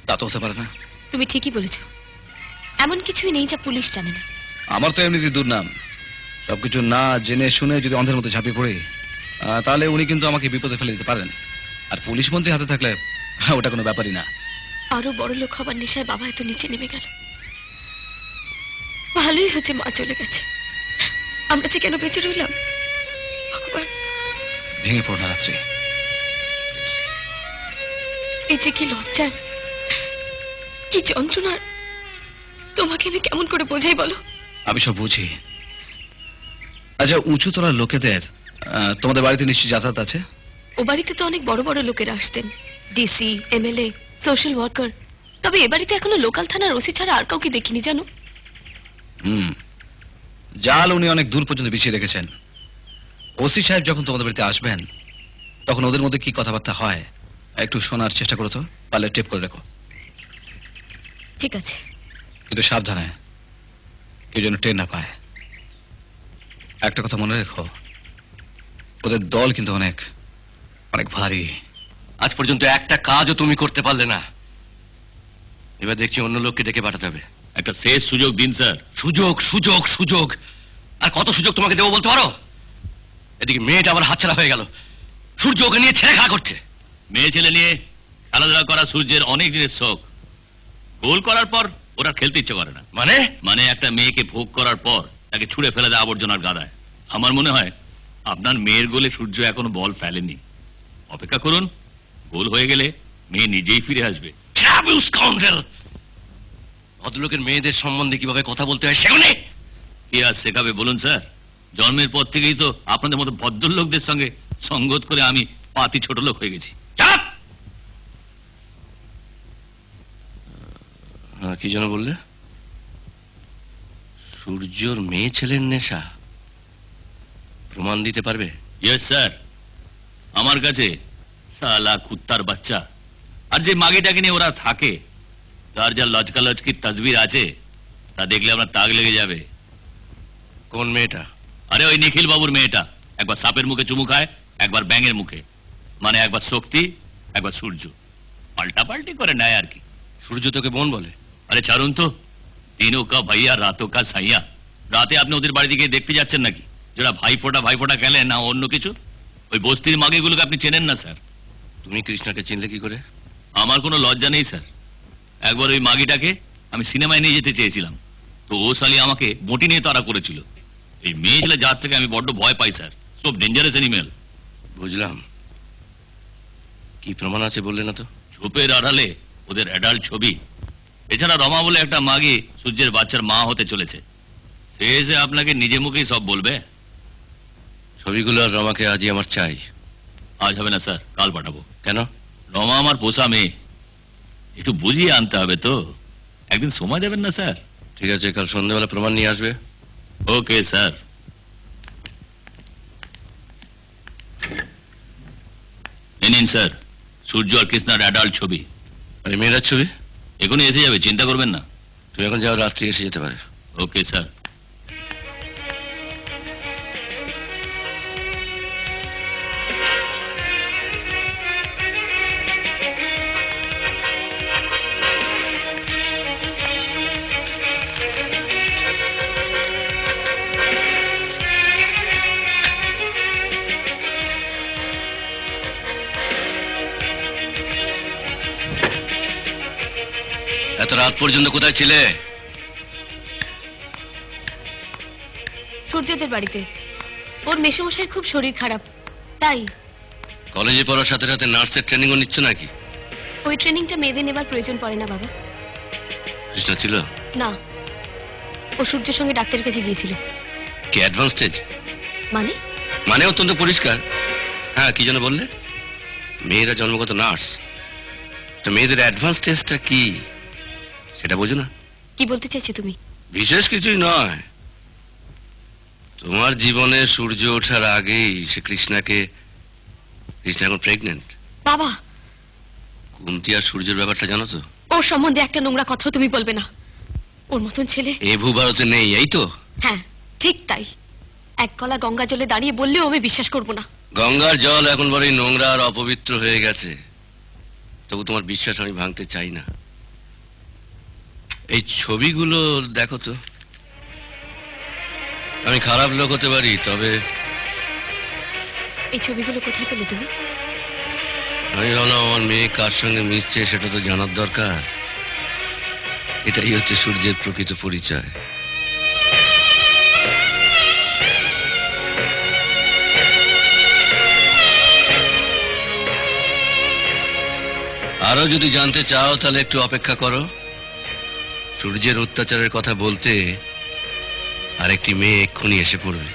তা তো হতে পারে না। তুমি ঠিকই বলেছ, এমন কিছুই নেই যা পুলিশ জানে না। আমার তো এমনিতেই দুর্নাম। সবকিছু না জেনে শুনে যদি অন্ধের মধ্যে ঝাঁপিয়ে পড়ি, তাহলে উনি কিন্তু আমাকে বিপদে ফেলে দিতে পারেন। আর পুলিশ মন্ত্রী হাতে থাকলে ওটা কোনো ব্যাপারই না। আরো বড় লোক হবার নেশায় বাবা এত নিচে নেমে গেল। ভালোই হচ্ছে মা চলে গেছে, আমরা যে কেন বেঁচে রইলাম ভগবান। ভেঙে পড়ো না রাত্রি। এই যে কি লজ্জার, কি যন্ত্রণার, তোমাকে আমি কেমন করে বোঝাই বলো? আমি সব বুঝি। আচ্ছা, উঁচুতলার লোকেদের তোমাদের বাড়িতে নিশ্চয়ই যাতায়াত আছে? ও বাড়িতে তো অনেক বড় বড় লোকেরা আসতেন, ডিসি, এমএলএ, সোশ্যাল ওয়ার্কার। তবে এ বাড়িতে এখনো লোকাল থানার ওসি ছাড়া আর কাউকে দেখিনি জানো। জাল উনি অনেক দূর পর্যন্ত বিছিয়ে রেখেছেন। ওসি সাহেব যখন তোমাদের বাড়িতে আসবেন তখন ওদের মধ্যে কি কথাবার্তা হয় একটু শোনার চেষ্টা করো তো, পারলে টেপ করে রেখো। ঠিক আছে। কিন্তু সাবধানে, কেউ যেন টের না পায়। একটা কথা মনে রেখো, ওদের দল কিন্তু অনেক অনেক ভারী। আজ পর্যন্ত একটা কাজও তুমি করতে পারলে না, এবার দেখছি অন্য লোককে ডেকে পাঠাতে হবে। একটা শেষ সুযোগ দিন স্যার। সুযোগ সুযোগ সুযোগ, আর কত সুযোগ তোমাকে দেবো বলতে পারো? এদিকে মেয়েটা আবার হাতছাড়া হয়ে গেল, সূর্য ওকে নিয়ে ছেড়ে খেলা করছে। মেয়ে ছেলে নিয়ে খেলাধুলা করা সূর্যের অনেক দিনের শখ। গোল করার পর ওরা খেলতে ইচ্ছে করে না। মানে একটা মেয়েকে ভোগ করার পর তাকে ছুঁড়ে ফেলে দেয় আবর্জনার গাদায়। আমার মনে হয় আপনার মেয়ের গোলে সূর্য এখনো বল ফেলেনি। অপেক্ষা করুন, গোল হয়ে গেলে মেয়ে নিজেই ফিরে আসবে। ভদ্রলোকের মেয়েদের সম্বন্ধে কিভাবে কথা বলতে হয় সেগুলো কি আর শেখাবে বলুন স্যার? জন্মের পর থেকেই তো আপনাদের মতো ভদ্রলোকদের সঙ্গে সঙ্গত করে আমি পাতি ছোট লোক হয়ে গেছি। হ্যাঁ, কি যেন বললে? সূর্যর মেয়ে ছেলের নেশা, প্রমাণ দিতে পারবে? ইয়েস স্যার, আমার কাছে সালা কুত্তার বাচ্চা আর যে মাগিটাকে নিয়ে ওরা থাকে তার যা লজকা লজকির তসবির আছে তা দেখলে আপনার তাক লেগে যাবে। কোন মেয়েটা? আরে ওই নিখিল বাবুর মেয়েটা। একবার সাপের মুখে চুমু খায়, একবার ব্যাঙের মুখে। মানে একবার শক্তি, একবার সূর্য, পাল্টাপাল্টি করে নেয় আর কি। সূর্য তোকে বোন বলে? আরে ছাড়ুন তো, দিনও কা ভাইয়া রাতও কা সাইয়া। রাতে আপনি ওদের বাড়িতে গিয়ে দেখতে যাচ্ছেন নাকি যারা ভাইফোঁটা খেলেন না অন্য কিছু? ওই বস্তির মাগিগুলোকে আপনি চেনেন না স্যার। তুমি কৃষ্ণাকে চিনলে কি করে? আমার কোনো লজ্জা নেই স্যার। একবার ওই মাগিটাকে আমি সিনেমায় নিয়ে যেতে চেয়েছিলাম, তো ও শালি আমাকে বটি নিয়ে তাড়া করেছিল। এই মেয়ে ছেলে যার থেকে আমি বড্ড ভয় পাই স্যার, সব ডেঞ্জারাস অ্যানিমেল। বুঝলাম, কি প্রমাণ আছে বললে না তো? ঝোপের আড়ালে ওদের অ্যাডাল্ট ছবি। এছাড়া রমা বলে একটা মাগি সূর্যের বাচ্চার মা হতে চলেছে, সে এসে আপনাকে নিজে মুখেই সব বলবে। ছবিগুলো আর রমাকে আজই আমার চাই। আজ হবে না স্যার, কাল পাঠাবো। কেন? রমা আমার পোষা মেয়ে, একটু বুঝিয়ে আনতে হবে তো। একদিন সময় দেবেন না স্যার? ঠিক আছে, কাল সন্ধ্যাবেলা প্রমাণ নিয়ে আসবে। Okay sir. নিন স্যার, সূর্য আর কৃষ্ণার অ্যাডাল্ট ছবি। আরে মেয়েরার ছবি? এখনই এসে যাবে, চিন্তা করবেন না। তুমি এখন যাও, রাত্রি এসে যেতে পারে। Okay sir. এত রাত পর্যন্ত কোথায় ছিলে? সূর্যদের বাড়িতে। ওর মেসোমশাইয়ের খুব শরীর খারাপ, তাই। কলেজে পড়ার সাথে সাথে নার্সের ট্রেনিংও নিচ্ছ নাকি? ওই ট্রেনিংটা মেয়েদের নেবার প্রয়োজন পড়ে না বাবা। কৃষ্ণা ছিল না, ও সূর্যের সঙ্গে ডাক্তারের কাছে গিয়েছিল। কি অ্যাডভান্স স্টেজ? মানে? মানে অত্যন্ত পরিষ্কার। হ্যাঁ, কি যেন বললে? মেয়েরা জন্মগত নার্স, তো মেয়েদের অ্যাডভান্স স্টেজটা কি সেটা বোঝো না? কি বলতে চাইছো তুমি? বিশেষ কিছুই নয়, তোমার জীবনে সূর্য ওঠার আগেই সে কৃষ্ণা এখন প্রেগনেন্ট। বাবা, কুন্তি আর সূর্যের ব্যাপারটা জানো তো? ওর সম্বন্ধে একটা নোংরা কথা তুমি বলবে না। ওর মতন ছেলে এ ভূভারতে নেই, এই তো? হ্যাঁ, ঠিক তাই। এক গলা গঙ্গা জলে দাঁড়িয়ে বললেও আমি বিশ্বাস করব না। গঙ্গার জল এখন বড়ই নোংরা আর অপবিত্র হয়ে গেছে, তবু তোমার বিশ্বাস আমি ভাঙতে চাই না। এই ছবিগুলো দেখো তো। আমি খারাপ লোক হতে পারি, তবে এই ছবিগুলো কোথায় পেলে তুমি? আমি ভাবলাম আমার মেয়ে কার সঙ্গে মিশছে সেটা তো জানার দরকার। এটাই হচ্ছে সূর্যের প্রকৃত পরিচয়। আরো যদি জানতে চাও তাহলে একটু অপেক্ষা করো। সূর্যের অত্যাচারের কথা বলতে আরেকটি মেয়ে এক্ষুনি এসে পড়বে।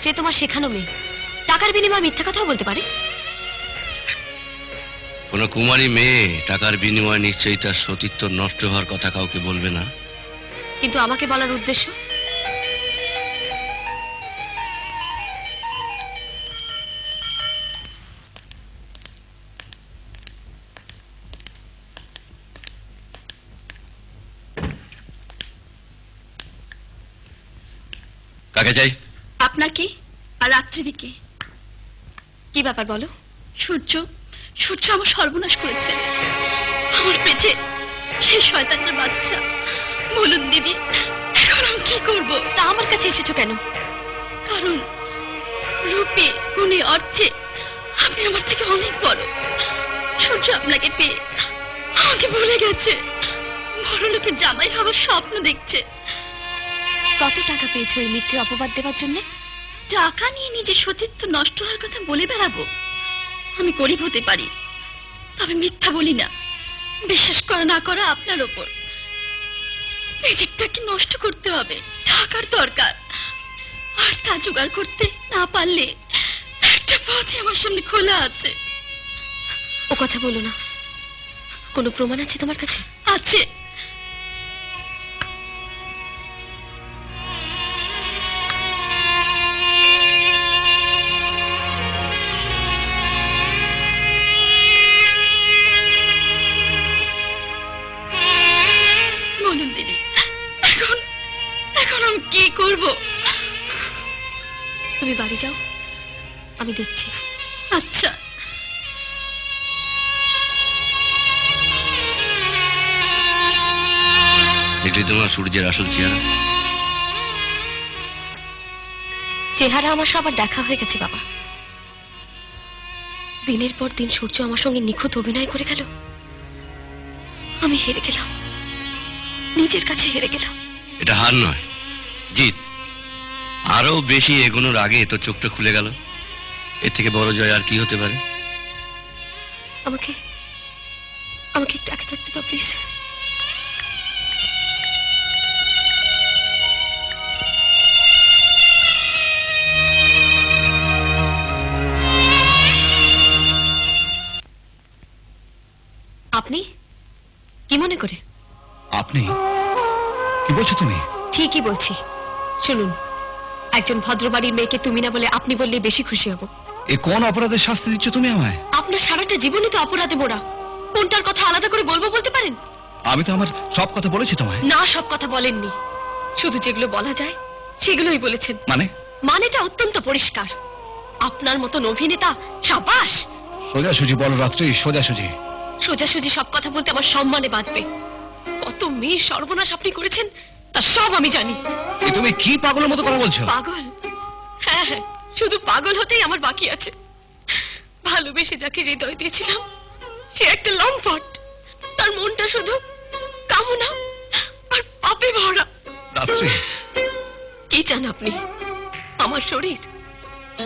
সে তোমার শেখানো মেয়ে, টাকার বিনিময়ে মিথ্যা কথাও বলতে পারে। কোন কুমারী মেয়ে টাকার বিনিময়ে নিশ্চয়ই তার সতীত্ব নষ্ট হওয়ার কথা কাউকে বলবে না। কিন্তু আমাকে বলার উদ্দেশ্য? কাকে চাই? আপনাকে আর রাত্রিদিকে। কি ব্যাপার বলো? সূর্য সূর্য আমার সর্বনাশ করেছে। আমার পেটে সেই শয়তানের বাচ্চা। বলুন দিদি, এখন আমি কি করব? তা আমার কাছে এসেছো কেন? কারণ রূপে গুণে অর্থে আপনি আমার থেকে অনেক বড়। সূর্য আপনাকে পেয়ে আমাকে ভুলে গেছে, বড় লোকের জামাই হবার স্বপ্ন দেখছে। কত টাকা পেয়েছো এই মিথ্যে অপবাদ দেওয়ার জন্য? টাকা নিয়ে নিজের সতীত্ব নষ্ট হওয়ার কথা বলে বেড়াবো? আমি গরিব হতে পারি, তবে মিথ্যা বলি না। বিশ্বাস করা না করা আপনার ওপর। নিজেরটাকে নষ্ট করতে হবে, টাকার দরকার। আর তা জোগাড় করতে না পারলে একটা পথই আমার সামনে খোলা আছে। ও কথা বলো না। কোনো প্রমাণ আছে তোমার কাছে? আছে। বলুন দিদি, এখন এখন আমি কি করব? তুমি বাড়ি যাও, আমি দেখছি। আচ্ছা। এটাই তোমার সূর্যের আসল চেহারা? চেহারা আমার সবার দেখা হয়ে গেছে বাবা। দিনের পর দিন সূর্য আমার সঙ্গে নিখুঁত অভিনয় করে গেল। আমি হেরে গেলাম, নিজের কাছে হেরে গেলাম। এটা হার নয়, জিত। আরো বেশি এগোনোর আগে তো চোখটা খুলে গেল। এর থেকে বড় জয় আর কি হতে পারে? আমাকে আমাকে একটু একা থাকতে দাও প্লিজ। আপনি কি মনে করে? আপনি কি বলছো তুমি? ঠিকই বলছি। শুনুন, একজন ভদ্রবাড়ির মেয়েকে তুমি না বলে আপনি বললে বেশি খুশি হব। এ কোন অপরাধের শাস্তি দিচ্ছ তুমি আমায়? আপনার সারাটা জীবনই তো অপরাধে মোড়া। কোনটার কথা আলাদা করে বলবো বলতে পারেন? আমি তো আমার সব কথা বলেছি তোমায়। না, সব কথা বলেননি। শুধু যেগুলো বলা যায় সেগুলোই বলেছেন। মানেটা অত্যন্ত পরিষ্কার। আপনার মতন অভিনেতা সাবাস। সোজাসুজি বলো রাত্রি, সোজাসুজি। সোজাসুজি সব কথা বলতে আমার সম্মানে বাঁধবে। কত মেয়ে সর্বনাশ আপনি করেছেন তা সব আমি জানি। তুমি কি পাগলের মতো কথা বলছো? পাগল? হ্যাঁ হ্যাঁ, শুধু পাগল হতেই আমার বাকি আছে। ভালোবেসে যাকে হৃদয় দিয়েছিলাম সে একটা লম্পট। তার মনটা শুধু কামনা আর পাপে ভরা। রাত্রি, কি চান আপনি? আমার শরীর?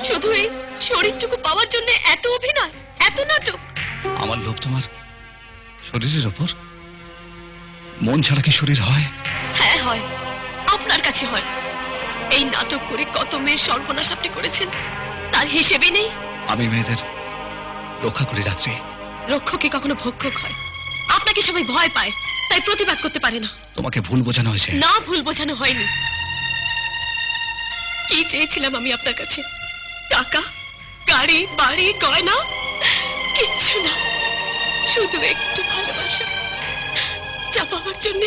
শুধু এই শরীরটুকু পাওয়ার জন্য এত অভিনয়, এত নাটক? আমার লোভ তোমার শরীরের ওপর? মন ছাড়া কি শরীর হয়? হ্যাঁ হয়, আপনার কাছে হয়। এই নাটক করে কত মেয়ের সর্বনাশ আপনি করেছেন, তার হিসেবে নেই। আমি মেয়েদের রক্ষা করি রাত্রি। রক্ষক কি কখনো ভক্ষক হয়? আপনাকে সবাই ভয় পায়, তাই প্রতিবাদ করতে পারে না। তোমাকে ভুল বোঝানো হয়েছে। না, ভুল বোঝানো হয়নি। কি চেয়েছিলাম আমি আপনার কাছে? টাকা, গাড়ি, বাড়ি, গয়না? কিচ্ছু না, শুধু একটু ভালোবাসা, যা পাওয়ার জন্য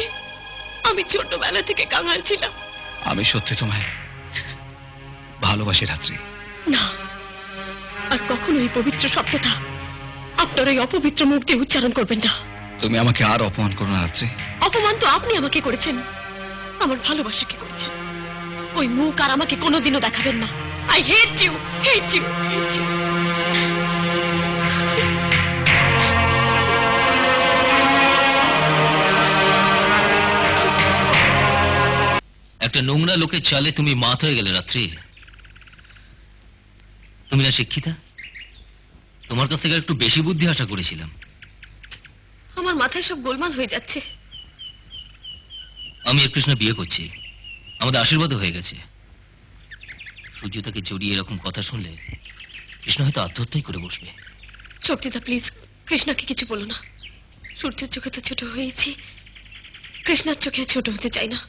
আমি ছোটবেলা থেকে কাঙাল ছিলাম। আমি সত্যি তোমায় ভালোবাসি রাত্রি। না, আর কখনো এই পবিত্র শব্দটা আপনার ওই অপবিত্র মুখ দিয়ে উচ্চারণ করবেন না। তুমি আমাকে আর অপমান করো না রাত্রি। অপমান তো আপনি আমাকে করেছেন, আমার ভালোবাসাকে করেছেন। ওই মুখ আর আমাকে কোনোদিনও দেখাবেন না। I hate you, hate you, hate you. একটা নোংরা লোকের চালে তুমি মাত হয়ে গেলে রাত্রি। তুমি না শিক্ষিতা? তোমার কাছ থেকে একটু বেশি বুদ্ধি আশা করেছিলাম। আমার মাথায় সব গোলমাল হয়ে যাচ্ছে। আমি আর কৃষ্ণ বিয়ে করছি, আমাদের আশীর্বাদও হয়ে গেছে। সূর্যতাকে জড়িয়ে এরকম কথা শুনলে কৃষ্ণ হয়তো আত্মহত্যাই করে বসবে। শক্তিদা প্লিজ কৃষ্ণাকে কিছু বলো না। সূর্যের চোখে তো ছোট হয়েছি, কৃষ্ণার চোখে ছোট হতে চাই না।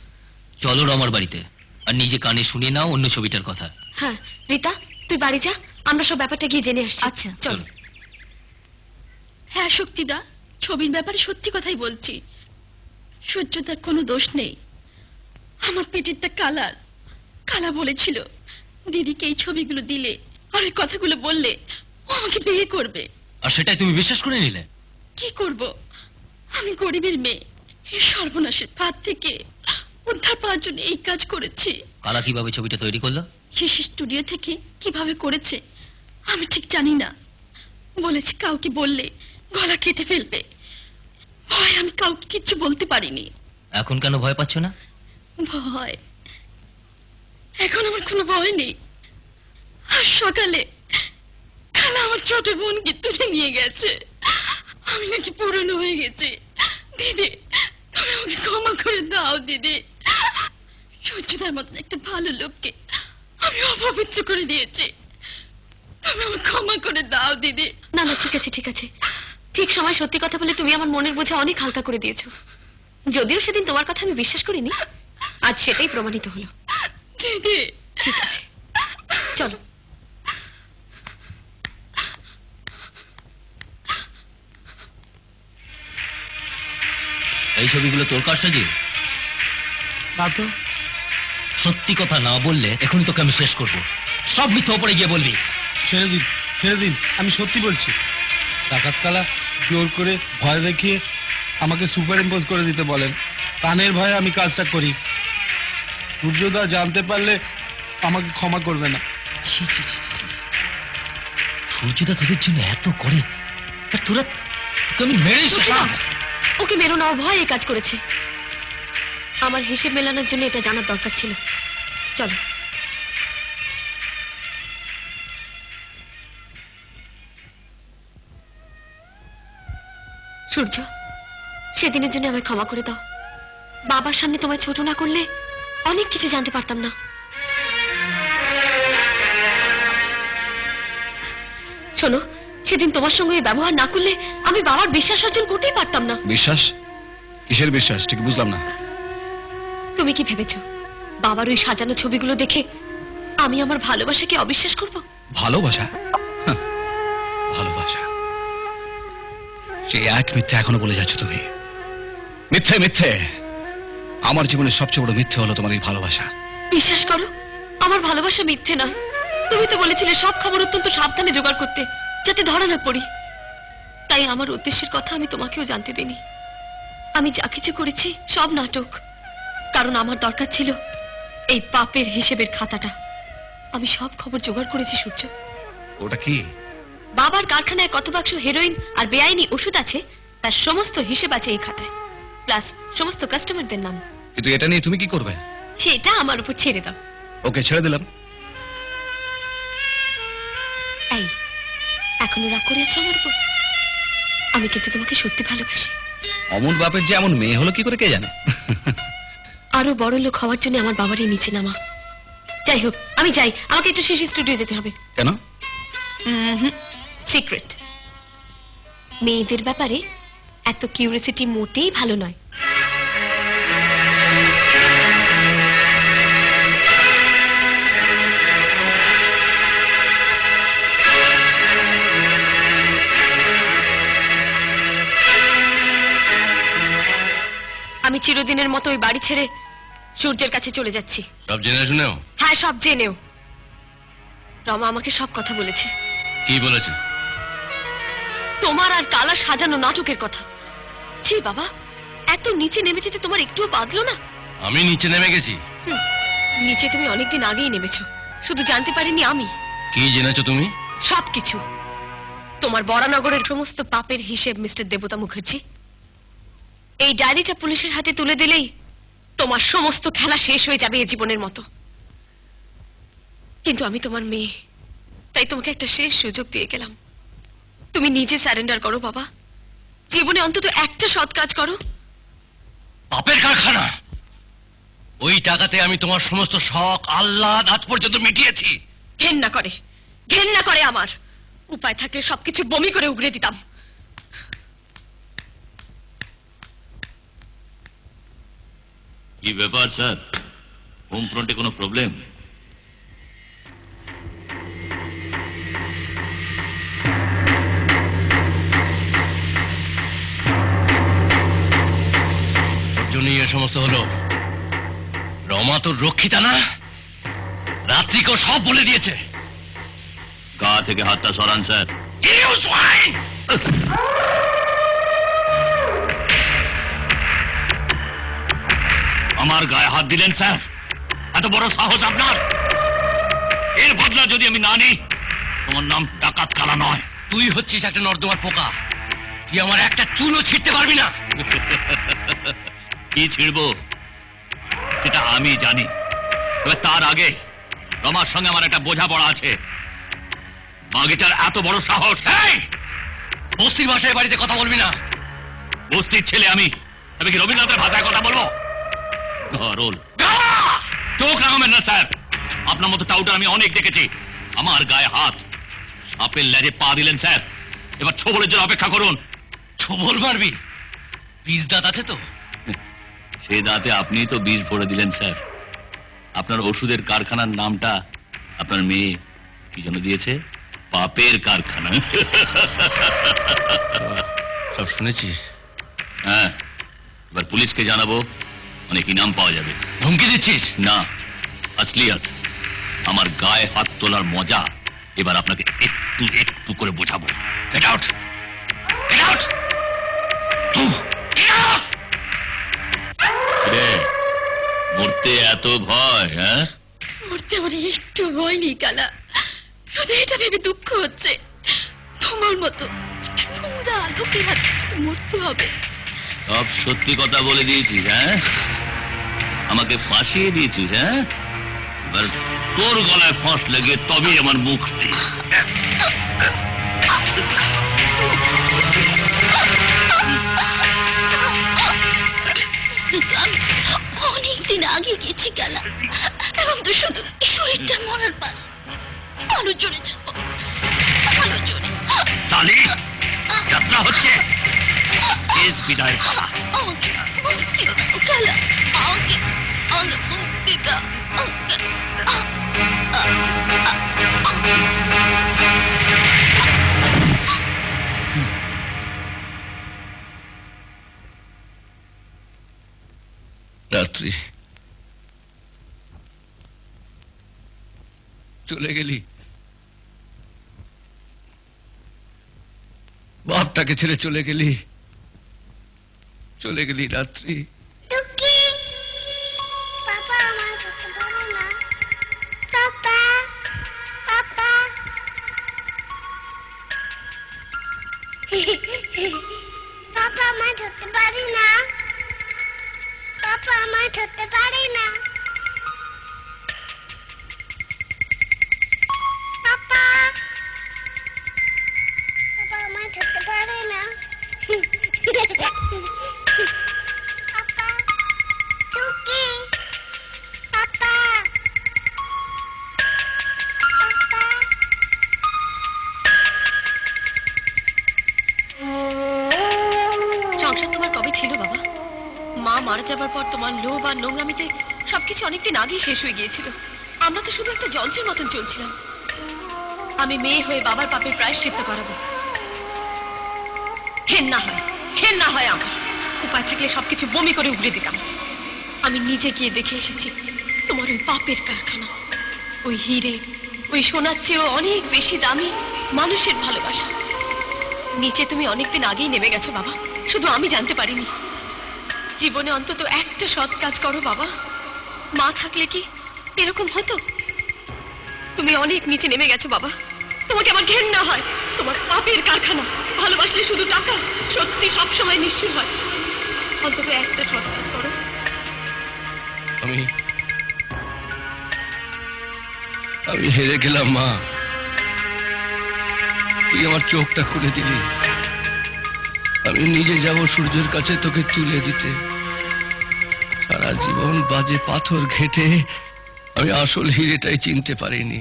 চলো আমার বাড়িতে, আর নিজে কানে শুনে নাও অন্য ছবিটার কথা। হ্যাঁ রীতা, তুই বাড়ি যা, আমরা সব ব্যাপারটা গিয়ে জেনে আসছি। আচ্ছা, চলো। হ্যাঁ শক্তিদা, ছবির ব্যাপারে সত্যি কথাই বলছি। সূর্যদার কোনো দোষ নেই। আমার পেটেরটা কালা বলেছিল দিদিকে এই ছবিগুলো দিলে আর ওই কথাগুলো বললে ও আমাকে বিয়ে করবে। আর সেটাই তুমি বিশ্বাস করে নিলে? কি করব, আমি গরিবের মেয়ে, এই সর্বনাশের ফাঁদ থেকে উদ্ধার পাওয়ার জন্য এই কাজ করেছি। কালা কিভাবে ছবিটা তৈরি করলো? শিশি স্টুডিও থেকে কিভাবে করেছে আমি ঠিক জানি না। বলেছে কাউকে বললে গলা কেটে ফেলবে। ভয় আমি কাউকে কিচ্ছু বলতে পারিনি। এখন কেন ভয় পাচ্ছ না? ভয়? এখন আমার কোনো ভয় নেই। আর সকালে খালা আমার ছোট বোনকে তুলে নিয়ে গেছে। আমি নাকি পুরনো হয়ে গেছি। দিদি তুমি আমাকে ক্ষমা করে দাও দিদি। সূর্যদার মতন একটা ভালো লোককে আমি অপবিত্র করে দিয়েছি। তুমি আমাকে ক্ষমা করে দাও দিদি। না না ঠিক আছে ঠিক আছে, ঠিক সময় সত্যি কথা বলে তুমি আমার মনের বোঝা অনেক হালকা করে দিয়েছো। যদিও সেদিন তোমার কথা আমি বিশ্বাস করিনি, আজ সেটাই প্রমাণিত হলো। দিদি ঠিক আছে চলো। এই ছবিগুলো তোর কার সাজি? না তো। সত্যি কথা না বললে এখনই তোকে আমি শেষ করব। সব মিথ্যে ওপরে গিয়ে বলবি। ছেড়ে দিন, আমি সত্যি বলছি। ডাকাত কালা জোর করে ভয় দেখিয়ে আমাকে সুপার ইম্পোজ করে দিতে বলেন। কানের ভয়ে আমি কাজটা করি। সূর্যদা জানতে পারলে আমাকে ক্ষমা করবে না। ছি ছি ছি ছি ছি। সূর্যদা তোদের জন্য এত করে, আর তোরা, তোকে আমি মেরেই শেষ করব। ওকে মেরো না, ও ভয় এই কাজ করেছে। আমার হিসেব মেলানোর জন্য এটা জানার দরকার ছিল। চলো। সূর্য, সেদিনের জন্য আমায় ক্ষমা করে দাও। বাবার সামনে তোমায় ছোট না করলে অনেক কিছু জানতে পারতাম না। শোনো, সেদিন তোমার সঙ্গে এই ব্যবহার না করলে আমি বাবার বিশ্বাস অর্জন করতেই পারতাম না। বিশ্বাস? কিসের বিশ্বাস ঠিক বুঝলাম না। তুমি কি ভেবেছো বাবার ওই সাজানো ছবিগুলো দেখে আমি আমার ভালোবাসাকে অবিশ্বাস করব? ভালোবাসা? হাহ, ভালোবাসা সেই এক মিথ্যে এখনো বলে যাচ্ছ তুমি। মিথ্যে মিথ্যে। আমার জীবনের সবচেয়ে বড় মিথ্যে হলো তোমার এই ভালোবাসা। বিশ্বাস করো, আমার ভালোবাসা মিথ্যে নয়। তুমি তো বলেছিলে সব খবর অত্যন্ত সাবধানে জোগাড় করতে, যাতে ধরা না পড়ি। তাই আমার উদ্দেশ্যের কথা আমি তোমাকেও জানতে দিইনি। আমি যা কিছু করেছি সব নাটক, কারণ আমার দরকার ছিল এই পাপের হিসেবের খাতাটা। আমি সব খবর জোগাড় করেছি সূর্য। ওটা কি? বাবার কারখানায় কত বাক্স হেরোইন আর বেআইনি ওষুধ আছে তার সমস্ত হিসেব আছে এই খাতায়, প্লাস সমস্ত কাস্টমারদের নাম। কিন্তু এটা নিয়ে তুমি কি করবে? সেটা আমার উপর ছেড়ে দাও। ওকে, ছেড়ে দিলাম। এই, এখনো রাগ করে আছো আমার উপর? আমি কিন্তু তোমাকে সত্যি ভালোবাসি। অমন বাপের যে এমন মেয়ে হলো কি করে কে জানে। আরো বড় লোক হওয়ার জন্য আমার বাবারই নিচে নামা। যাই হোক, আমি যাই, আমাকে একটু শিশি স্টুডিও যেতে হবে। কেন? সিক্রেট। মেয়েদের ব্যাপারে এত কিউরিয়াসিটি মোটেই ভালো নয়। আমি চিরদিনের মতো ওই বাড়ি ছেড়ে সূর্যের কাছে চলে যাচ্ছি। সব জেনে শুনেও? হ্যাঁ, সব জেনেও। রমা আমাকে সব কথা বলেছে। কি বলেছে? তোমার আর কালা সাজানো নাটকের কথা। ছি বাবা, এত নিচে নেমে যেতে তোমার একটুও বাঁধলো না? আমি নিচে নেমে গেছি? নিচে তুমি অনেকদিন আগেই নেমেছো, শুধু জানতে পারিনি আমি। কি জেনেছো তুমি? সবকিছু। তোমার বরানগরের সমস্ত পাপের হিসেব মিস্টার দেবতা মুখার্জি। এই ডায়েরিটা পুলিশের হাতে তুলে দিলেই তোমার সমস্ত খেলা শেষ হয়ে যাবে এই জীবনের মতো। কিন্তু আমি তোমার মেয়ে, তাই তোমাকে একটা শেষ সুযোগ দিয়ে গেলাম। তুমি নিজে স্যারেন্ডার করো বাবা। জীবনে অন্তত একটা সৎ কাজ করো। পাপের কারখানা। ওই টাকাতে আমি তোমার সমস্ত শখ আহ্লাদ আজ পর্যন্ত মিটিয়েছি। ঘেন্না করে আমার। উপায় থাকলে সবকিছু বমি করে উগড়ে দিতাম। কি ব্যাপার স্যার, হোম ফ্রন্টে কোনো প্রবলেম? ওর জন্যই এ সমস্ত হলো। রমা তোর রক্ষিতা না? রাত্রিকেও সব বলে দিয়েছে। গা থেকে হাতটা সরান স্যার। You swine! আমার গায়ে হাত দিলেন স্যার? এত বড় সাহস আপনার? এর বদলা যদি আমি না নিই, তোমার নাম ডাকাত কালা নয়। তুই হচ্ছিস একটা নর্দমার পোকা। তুই আমার একটা চুলও ছিঁড়তে পারবি না। কি ছিড়বো সেটা আমি জানি। তবে তার আগে রমার সঙ্গে আমার একটা বোঝাপড়া আছে। মাগিটার এত বড় সাহস! এই! বস্তির ভাষায় বাড়িতে কথা বলবি না। বস্তির ছেলে আমি, তবে কি রবীন্দ্রনাথের ভাষায় কথা বলবো? গরল। চোখ রাঙাবেন না স্যার। আপনার মতো টাউটার আমি অনেক দেখেছি। আমার গায়ে হাত, সাপের লেজে পা দিলেন স্যার। এবার ছোবলের জন্য অপেক্ষা করুন। ছোবল মারবি? বীজ দাঁত আছে তো? সে দাঁতে আপনি তো বীজ ভরে দিলেন স্যার। আপনার ওষুধের কারখানার নামটা আপনার মেয়ে কি যেন দিয়েছে? পাপের কারখানা। সব শুনেছিস? হ্যাঁ, এবার পুলিশকে জানাবো, অনেক ইনাম পাওয়া যাবে। হুমকি দিচ্ছিস? না, আসলিয়াত। আমার গায়ে হাত তোলার মজা এবার আপনাকে একটু একটু করে বোঝাবো। Get out! Get out! Get out! রে, মরতে এত ভয়? হ্যাঁ, মরতে আমার একটু ভয় নেই কালা, শুধু এটা ভেবে দুঃখ হচ্ছে তোমার মতো একটা নোংরা লোকের হাতে মরতে হবে। সব সত্যি কথা বলে দিয়েছিস? হ্যাঁ, আমাকে ফাঁসিয়ে দিয়েছিস? হ্যাঁ, এবার তোর গলায় ফাঁস লাগে তবেই আমার মুক্তি। আমি অনেকদিন আগে গেছি কালা, এখন তো শুধু শরীরটা মরার পাল। আরো জোরে যাবো, আরো জোরে। সালি, যাত্রা হচ্ছে, শেষ বিদায়ের পালা। আমাকে মুক্তি দাও কালা, আমাকে আমাকে মুক্তি দাও। রাত্রি চলে গেলি, বাপটাকে ছেড়ে চলে গেলি, চলে গেলি রাত্রি। পাপা আমার ধরতে পারে না। পাপা, পাপা। পাপা আমায় ধরতে পারি না। পাপা আমায় ধরতে পারি না। পাপা, পাপা আমায় ধরতে পারে না। পাপা, টুকি, পাপা, পাপা। সংসার তোমার কবে ছিল বাবা? মা মারা যাবার পর তোমার লোভ আর নোংরামিতে সবকিছু অনেকদিন আগেই শেষ হয়ে গিয়েছিল। আমরা তো শুধু একটা যন্ত্রের মতন চলছিলাম। আমি মেয়ে হয়ে বাবার পাপের প্রায়শ্চিত্ত করাবো। ঘেন্না হয় আমার। উপায় থাকলে সবকিছু বমি করে উগড়ে দিতাম। আমি নিজে গিয়ে দেখে এসেছি তোমার ওই পাপের কারখানা। ওই হিরে, ওই সোনার চেয়েও অনেক বেশি দামি মানুষের ভালোবাসা। নিচে তুমি অনেকদিন আগেই নেমে গেছো বাবা, শুধু আমি জানতে পারিনি। জীবনে অন্তত একটা সৎ কাজ করো বাবা। মা থাকলে কি এরকম হতো? তুমি অনেক নিচে নেমে গেছো বাবা। তোমাকে আমার ঘেন্না হয়। তোমার পাপের কারখানা। ভালোবাসলে শুধু টাকা, সত্যি সবসময় নিশ্চয় হয়। অন্তত একটা সৎ কাজ করো। আমি হেরে গেলাম মা। তুই আমার চোখটা খুলে দিলি। আমি নিজে যাব সূর্যের কাছে তোকে তুলে দিতে। সারা জীবন বাজে পাথর ঘেটে আমি আসল হিরেটাই চিনতে পারিনি।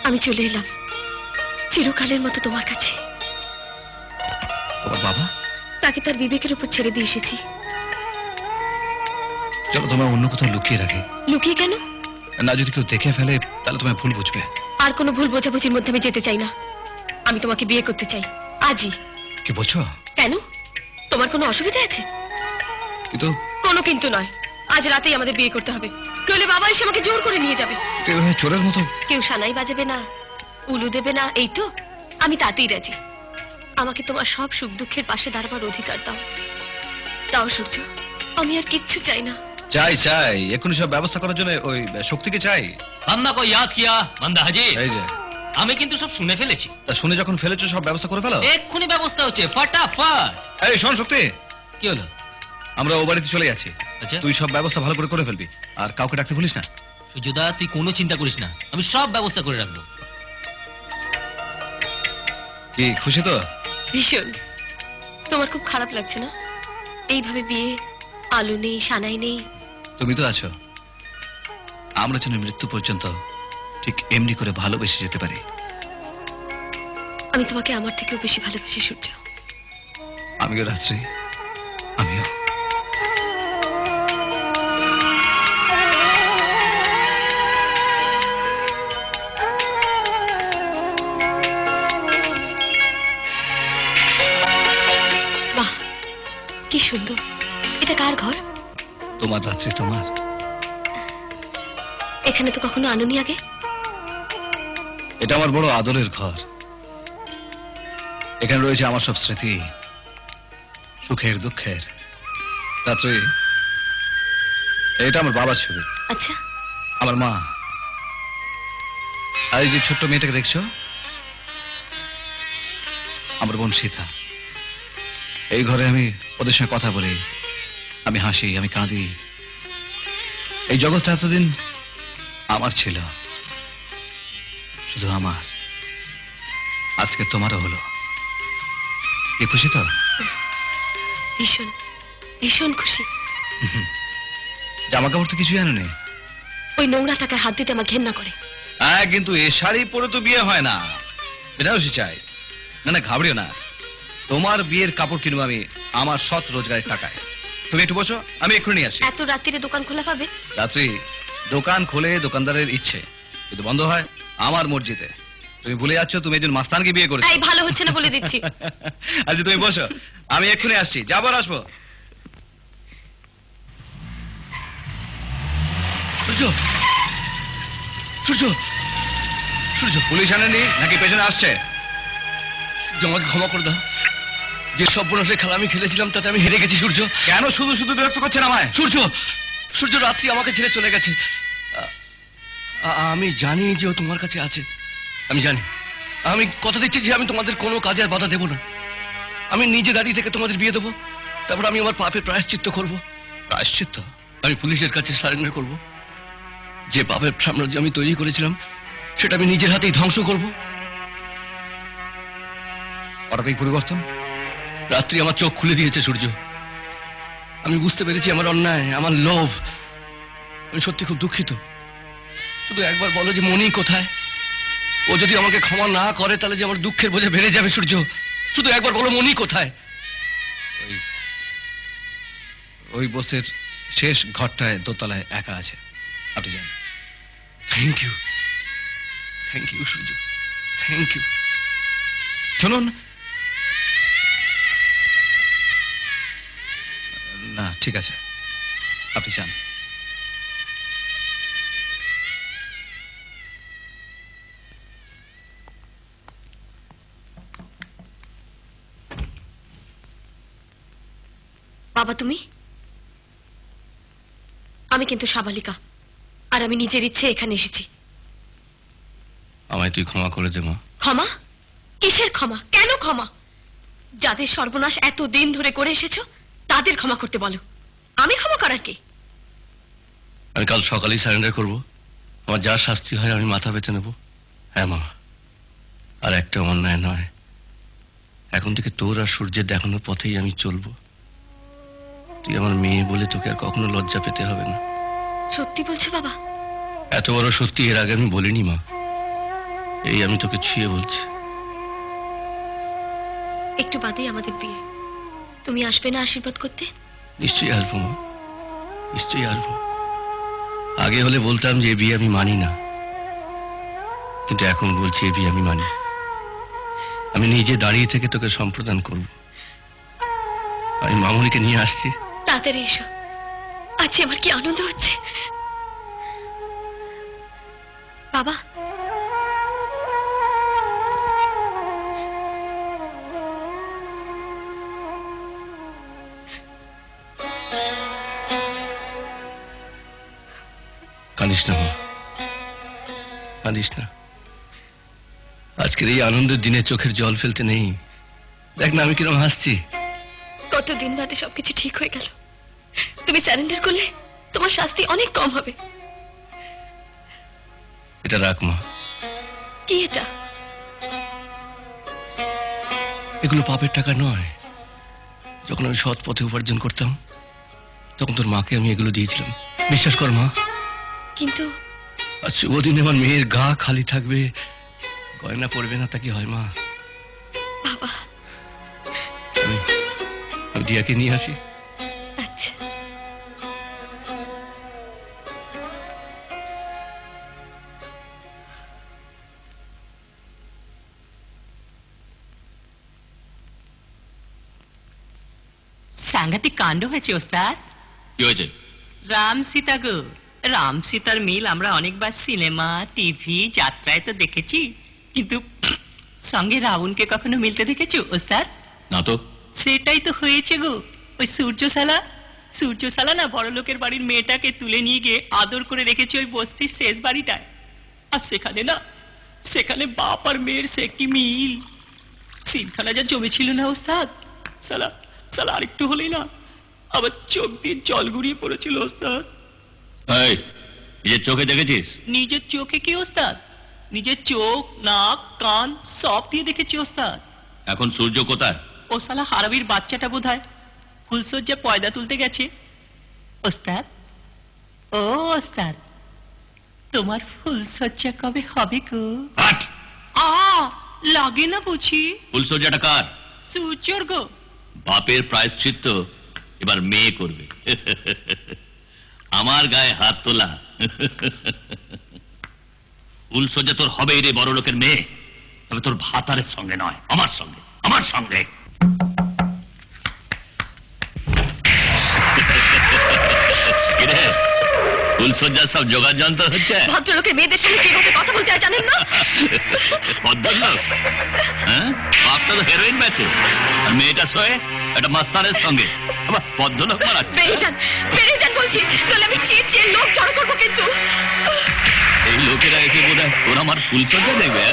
আমি চলে এলাম চিরকালের মতো তোমার কাছে। তোমার বাবা? তাকে তার বিবেকের উপর ছেড়ে দিয়ে এসেছি। চলো তোমায় অন্য কোথাও লুকিয়ে রাখি। লুকিয়ে কেন? না, যদি কেউ দেখে ফেলে তাহলে তোমায় ভুল বুঝবে। আর কোনো ভুল বোঝাবুঝির মধ্যে আমি যেতে চাই না। আমি তোমাকে বিয়ে করতে চাই আজই। কি বলছো? কেন, তোমার কোনো অসুবিধা আছে? কিন্তু কোনো কিন্তু নয়, আজ রাতেই আমাদের বিয়ে করতে হবে, নইলে বাবা এসে আমাকে জোর করে নিয়ে যাবে। এভাবে চোরের মতো। কেউ সানাই বাজাবে না, উলু দেবে না, এই তো আমি তাতেই রাজি। আমাকে তোমার সব সুখ দুঃখের পাশে দাঁড়াবার অধিকার দাও। দাও সূর্য, আমি আর কিচ্ছু চাই না। চাই চাই, এক্ষুনি সব ব্যবস্থা করার জন্য ওই শক্তিকে চাই। বান্দা কো ইয়াদ কিয়া বান্দা হাজি। এই যে, আমি কিন্তু সব শুনে ফেলেছি। তা শুনে যখন ফেলেছো সব ব্যবস্থা করে ফেলো। এক্ষুনি ব্যবস্থা হচ্ছে, ফাটাফাট। এই শোন শক্তি, কি হলো? আমরা ও বাড়িতে চলে যাচ্ছি। আচ্ছা, তুই সব ব্যবস্থা ভালো করে করে ফেলবি, আর কাউকে ডাকতে ভুলিস না। সূর্যদা তুই কোনো চিন্তা করিস না, আমি সব ব্যবস্থা করে রাখবো। কি খুশি তো? ভীষণ। তোমার খুব খারাপ লাগছে না? এইভাবে বিয়ে, আলো নেই, সানাই নেই। তুমি তো আছো, আমরা যেন মৃত্যু পর্যন্ত ঠিক এমনি করে ভালোবেসে যেতে পারি। আমি তোমাকে আমার থেকেও বেশি ভালোবাসি সূর্য। আমিও রাত্রি, আমিও। বাহ, কি সুন্দর। এটা কার ঘর? তোমার রাত্রি, তোমার। এখানে তো কখনো আনোনি আগে। এটা আমার বড় আদরের ঘর। এখানে রয়েছে আমার সব স্মৃতি, সুখের দুঃখের। রাত্রি, এটা আমার বাবার ছবি। আচ্ছা, আমার মা। আর এই যে ছোট্ট মেয়েটাকে দেখছো, আমার বোন সীতা। এই ঘরে আমি ওদের সঙ্গে কথা বলি, আমি হাসি, আমি কাঁদি। এই জগৎটা এতদিন আমার ছিল, শুধু আমার। আজকে তোমারও হলো। কি খুশি তো? ভীষণ ভীষণ খুশি। জামা কাপড় তো কিছুই আনো নেই। ওই নোংরা টাকায় হাত দিতে আমার ঘেন্না করে। হ্যাঁ, কিন্তু এ শাড়ি পরে তো বিয়ে হয় না, বেনারসি চাই। না না, ঘাবড়িও না, তোমার বিয়ের কাপড় কিনবো আমি আমার সৎ রোজগারের টাকায়। তুমি একটু বসো, আমি এক্ষুনি নিয়ে আসি। এত রাত্রিরে দোকান খোলা পাবে? রাত্রি দোকান খোলে দোকানদারের ইচ্ছে, কিন্তু বন্ধ হয় আমার মর্জিতে। তুমি ভুলে যাচ্ছ তুমি একজন মাস্তানকে বিয়ে করেছো। এই ভালো হচ্ছে না বলে দিচ্ছি। আচ্ছা তুমি বসো, আমি এক্ষুনি আসছি, যাবার আসবো। সূর্য, সূর্য, সূর্য, পুলিশ আনেনি নাকি পেছনে আসছে? সূর্য, আমাকে ক্ষমা করে দাও। যে সর্বনাশের খেলা আমি খেলেছিলাম তাতে আমি হেরে গেছি সূর্য। কেন শুধু শুধু বিরক্ত করছেন আমায়? সূর্য, সূর্য রাত্রি আমাকে ছেড়ে চলে গেছে। আমি জানি যে ও তোমার কাছে আছে, আমি জানি। আমি কথা দিচ্ছি যে আমি তোমাদের কোনো কাজে আর বাধা দেব না। আমি নিজে দাঁড়িয়ে থেকে তোমাদের বিয়ে দেবো, তারপর আমি আমার পাপের প্রায়শ্চিত্ত করব। প্রায়শ্চিত্ত? আমি পুলিশের কাছে সারেন্ডার করব। যে পাপের সাম্রাজ্য আমি তৈরি করেছিলাম সেটা আমি নিজের হাতেই ধ্বংস করব। হঠাৎই পরিবর্তন? রাত্রি আমার চোখ খুলে দিয়েছে সূর্য। আমি বুঝতে পেরেছি আমার অন্যায়, আমার লোভ। আমি সত্যি খুব দুঃখিত। শুধু একবার বলো যে মনি কোথায়? ও যদি আমাকে ক্ষমা না করে তাহলে যে আমার দুঃখের বোঝা বেড়ে যাবে সূর্য। শুধু একবার বলো মনি কোথায়? ওই বসের শেষ ঘরটায় দোতলায় একা আছে, আপনি যান। Thank you, thank you Surya, thank you. শুনুন না, ঠিক আছে, আপনি যান। বাবা তুমি? আমি কিন্তু সাবালিকা, আর আমি নিজের ইচ্ছে এখানে এসেছি। আমায় তুই ক্ষমা করে দে মা। ক্ষমা? কিসের ক্ষমা? কেন ক্ষমা? যাদের সর্বনাশ এত দিন ধরে করে এসেছো তাদের ক্ষমা করতে বলো, আমি ক্ষমা করার কে? আমি কাল সকালেই সারেন্ডার করব। আমার যা শাস্তি হয় আমি মাথা পেতে নেব। হ্যাঁ মা, আর একটা অন্যায় নয়। এখন থেকে তোর আর সূর্যের দেখানোর পথেই আমি চলবো। তুই আমার মেয়ে বলে তোকে আর কখনো লজ্জা পেতে হবে না। সত্যি বলছো বাবা? এত বড় সত্যি এর আগে আমি বলিনি মা। এই আমি তোকে ছুঁয়ে বলছি। একটু বাদেই আমাদের বিয়ে, তুমি আসবে না আশীর্বাদ করতে? নিশ্চয়ই আসবো মা, নিশ্চয়ই আসবো। আগে হলে বলতাম যে এ বিয়ে আমি মানি না, কিন্তু এখন বলছি এ বিয়ে আমি মানি। আমি নিজে দাঁড়িয়ে থেকে তোকে সম্প্রদান করব। আমি মামুনিকে নিয়ে আসছি। তাড়াতাড়ি এসো, আজ আমার কি আনন্দ হচ্ছে। বাবা, কাঁদিস না মা, কাঁদিস না। আজকের এই আনন্দের দিনে চোখের জল ফেলতে নেই। দেখ না আমি কিরকম হাসছি। কতদিন বাদে সবকিছু ঠিক হয়ে গেল। তুমি স্যারেন্ডার করলে তোমার শাস্তি অনেক কম হবে। এটা রাখ মা। কি এটা? এগুলো পাপের টাকা নয়। যখন আমি সৎ পথে উপার্জন করতাম তখন তোর মাকে আমি এগুলো দিয়েছিলাম। বিশ্বাস কর মা। কিন্তু আজ শুভ দিনে আমার মেয়ের গা খালি থাকবে, গয়না পড়বে না, তা কি হয় মা? বাবা, আমি দিয়াকে নিয়ে আসি। আচ্ছা। সাংঘাতিক কাণ্ড হয়েছে ওস্তাদ। কি হয়েছে? রাম সীতা গো, রাম সীতার মিল আমরা অনেকবার সিনেমা, টিভি, যাত্রায় তো দেখেছি, কিন্তু সঙ্গে রাবণকে কখনো মিলতে দেখেছো ওস্তাদ? না তো। সেটাই তো হয়েছে গো। ওই সূর্যশালা না বড় লোকের বাড়ির মেয়েটাকে তুলে নিয়ে গিয়ে আদর করে রেখেছে ওই বস্তির শেষ বাড়িটায়। আর সেখানে বাপ আর মেয়ের সে কি মিল! সিনখানা যা জমেছিল না ওস্তাদ, সালা আরেকটু হলেই না আবার চোখ দিয়ে জল গড়িয়ে পড়েছিল ওস্তাদ। এই, নিজের চোখে দেখেছিস? নিজের চোখে কি ওস্তাদ? নিজের চোখ, নাক, কান সব দিয়ে দেখেছি ওস্তাদ। এখন সূর্য কোথায়? ও শালা হারামির বাচ্চাটা বোধহয় ফুলসজ্জা পয়দা তুলতে গেছে ওস্তাদ। ও ওস্তাদ, তোমার ফুলসজ্জা কবে হবে গো? লাগে না বুঝি? ফুলসজ্জাটা কার? সূর্যর গো। বাপের প্রায়শ্চিত্ত এবার মেয়ে করবে। আমার গায়ে হাত তোলা। ফুলসজ্জা তোর হবে রে বড় লোকের মেয়ে, তবে তোর ভাতারের সঙ্গে নয়, আমার সঙ্গে, আমার সঙ্গে। ফুলসজ্জার সব জোগাড় যন্ত্র হচ্ছে। ভদ্রলোকের মেয়েদের সঙ্গে কিভাবে কথা বলতে হয় জানেন না? ভদ্রলোক? হ্যাঁ, বাপটা তো হেরোইন বেচে, আর মেয়েটা শোয়ে একটা মাস্তানের সঙ্গে। আবার ভদ্রলোক মারাচ্ছে। বেরিয়ে যান বলছি, তাহলে আমি চেয়ে লোক জড়ো করবো কিন্তু। এই লোকেরা এসে বোধ হয় তোর আমার ফুলসজ্জা দেখবে।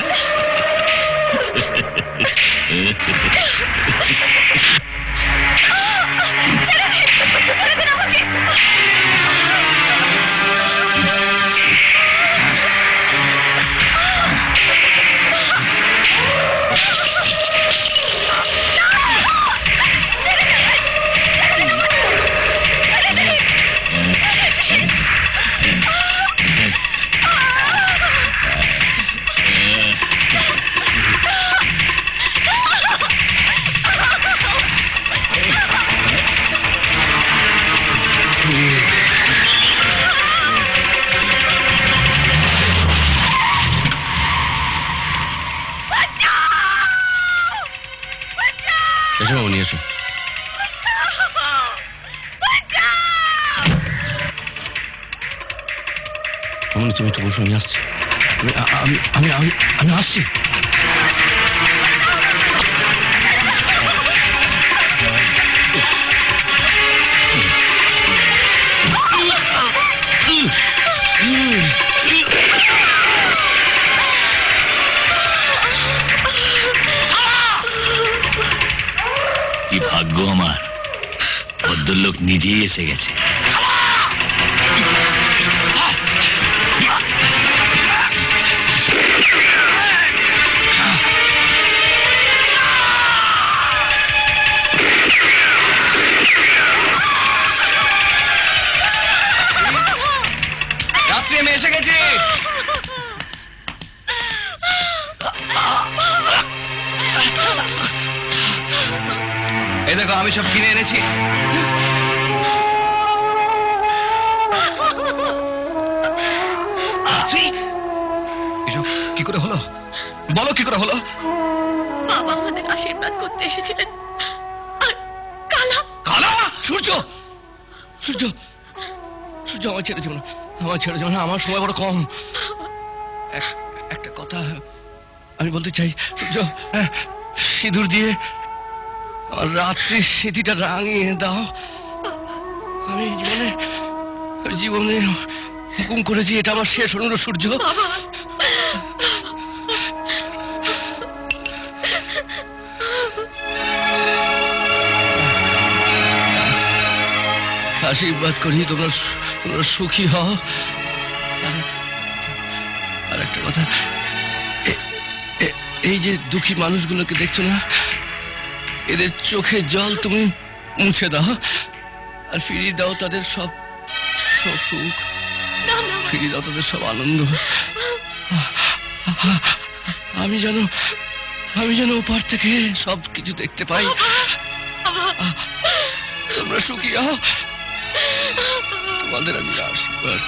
এসো মামনি, এসো। মামনি তুমি একটু বসো, আমি আসছি। আমি আসছি। কি ভাগ্য আমার, ভদ্রলোক নিজেই এসে গেছে। দেখো আমি সব কিনে এনেছি। এসব কি করে হলো? বলো কি করে হলো? বাবা আমাদের আশীর্বাদ করতে এসেছিলেন, আর কালা কালা! সূর্য, সূর্য, সূর্য, আমার ছেড়ে যাও না, আমার ছেড়ে যাও না, আমার সময় বড় কম। একটা কথা আমি বলতে চাই সূর্য, সিঁদুর দিয়ে আমার রাত্রির স্মৃতিটা রাঙিয়ে দাও। আমি জীবনে হুকুম করেছি এটা আমার শেষ অনুরোধ সূর্য। আশীর্বাদ করি তোমরা সুখী হও। আর একটা কথা, এই যে দুঃখী মানুষগুলোকে দেখছো না, এদের চোখের জল তুমি মুছে দাও আর ফিরিয়ে দাও তাদের সব সুখ, ফিরিয়ে দাও তাদের সব আনন্দ। আমি যেন ওপার থেকে সব কিছু দেখতে পাই। তোমরা সুখী হও, তোমাদের আমি আশীর্বাদ।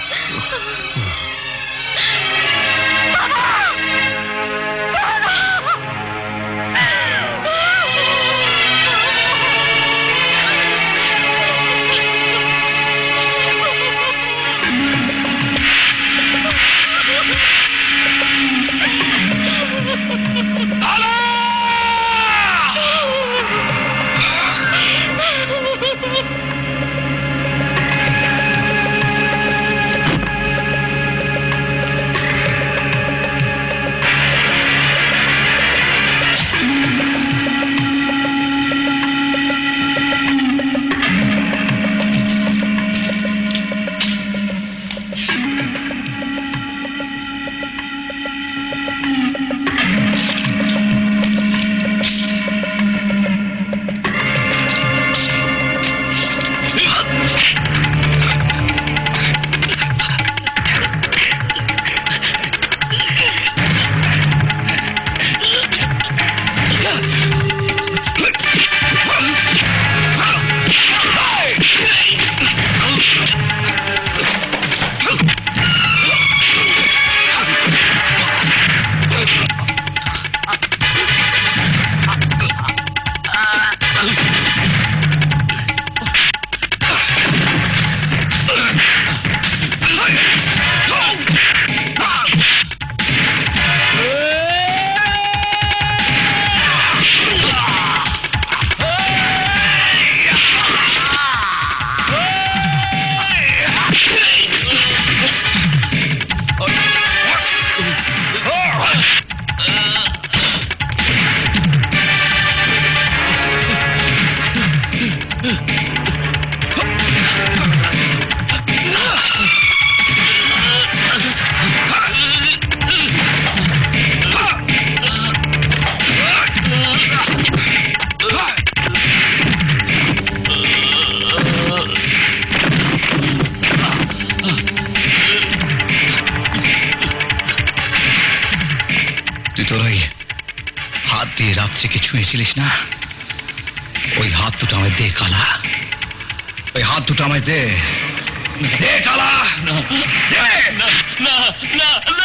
তোর ওই হাত দিয়ে রাত্রিকে ছুঁয়েছিলিস না, ওই হাত দুটো আমায় দে কালা, ওই হাত দুটো আমায় দে, দে কালা, দে। না না না না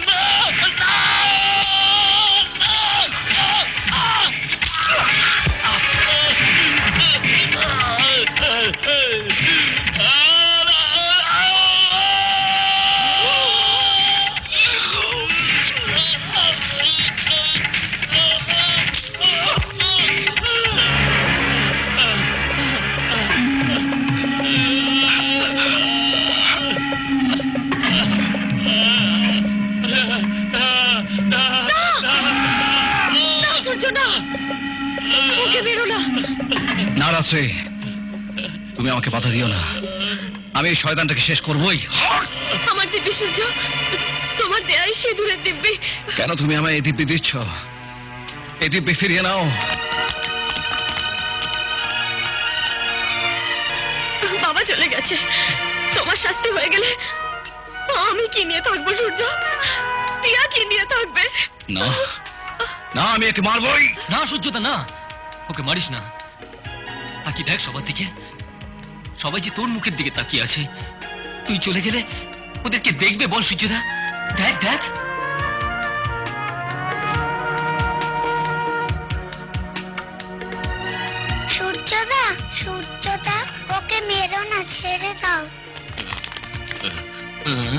না না। না রাত্রে, তুমি আমাকে বাধা দিও না, আমি এই শয়তানটাকে শেষ করবই। আমার দিব্যি সূর্য, তোমার দেয়াই সিঁদুরের দিব্যি। কেন তুমি আমায় এই দিব্যি দিচ্ছ? এই দিব্যি ফিরিয়ে নাও। বাবা চলে গেছে, তোমার শাস্তি হয়ে গেলে আমি কি নিয়ে থাকবো সূর্য? টিয়া কি নিয়ে থাকবে? না না, আমি একে মারবই। না সূর্যতা না, ওকে মারিস না। তাকি দেখ সবার দিকে, সবাই যে তোর মুখের দিকে তাকিয়ে আছে। তুই চলে গেলে ওদেরকে দেখবে বল সূর্যদা? দেখ দেখ। সূর্যদা, সূর্যদা, ওকে মেরো না, ছেড়ে দাও। হ্যাঁ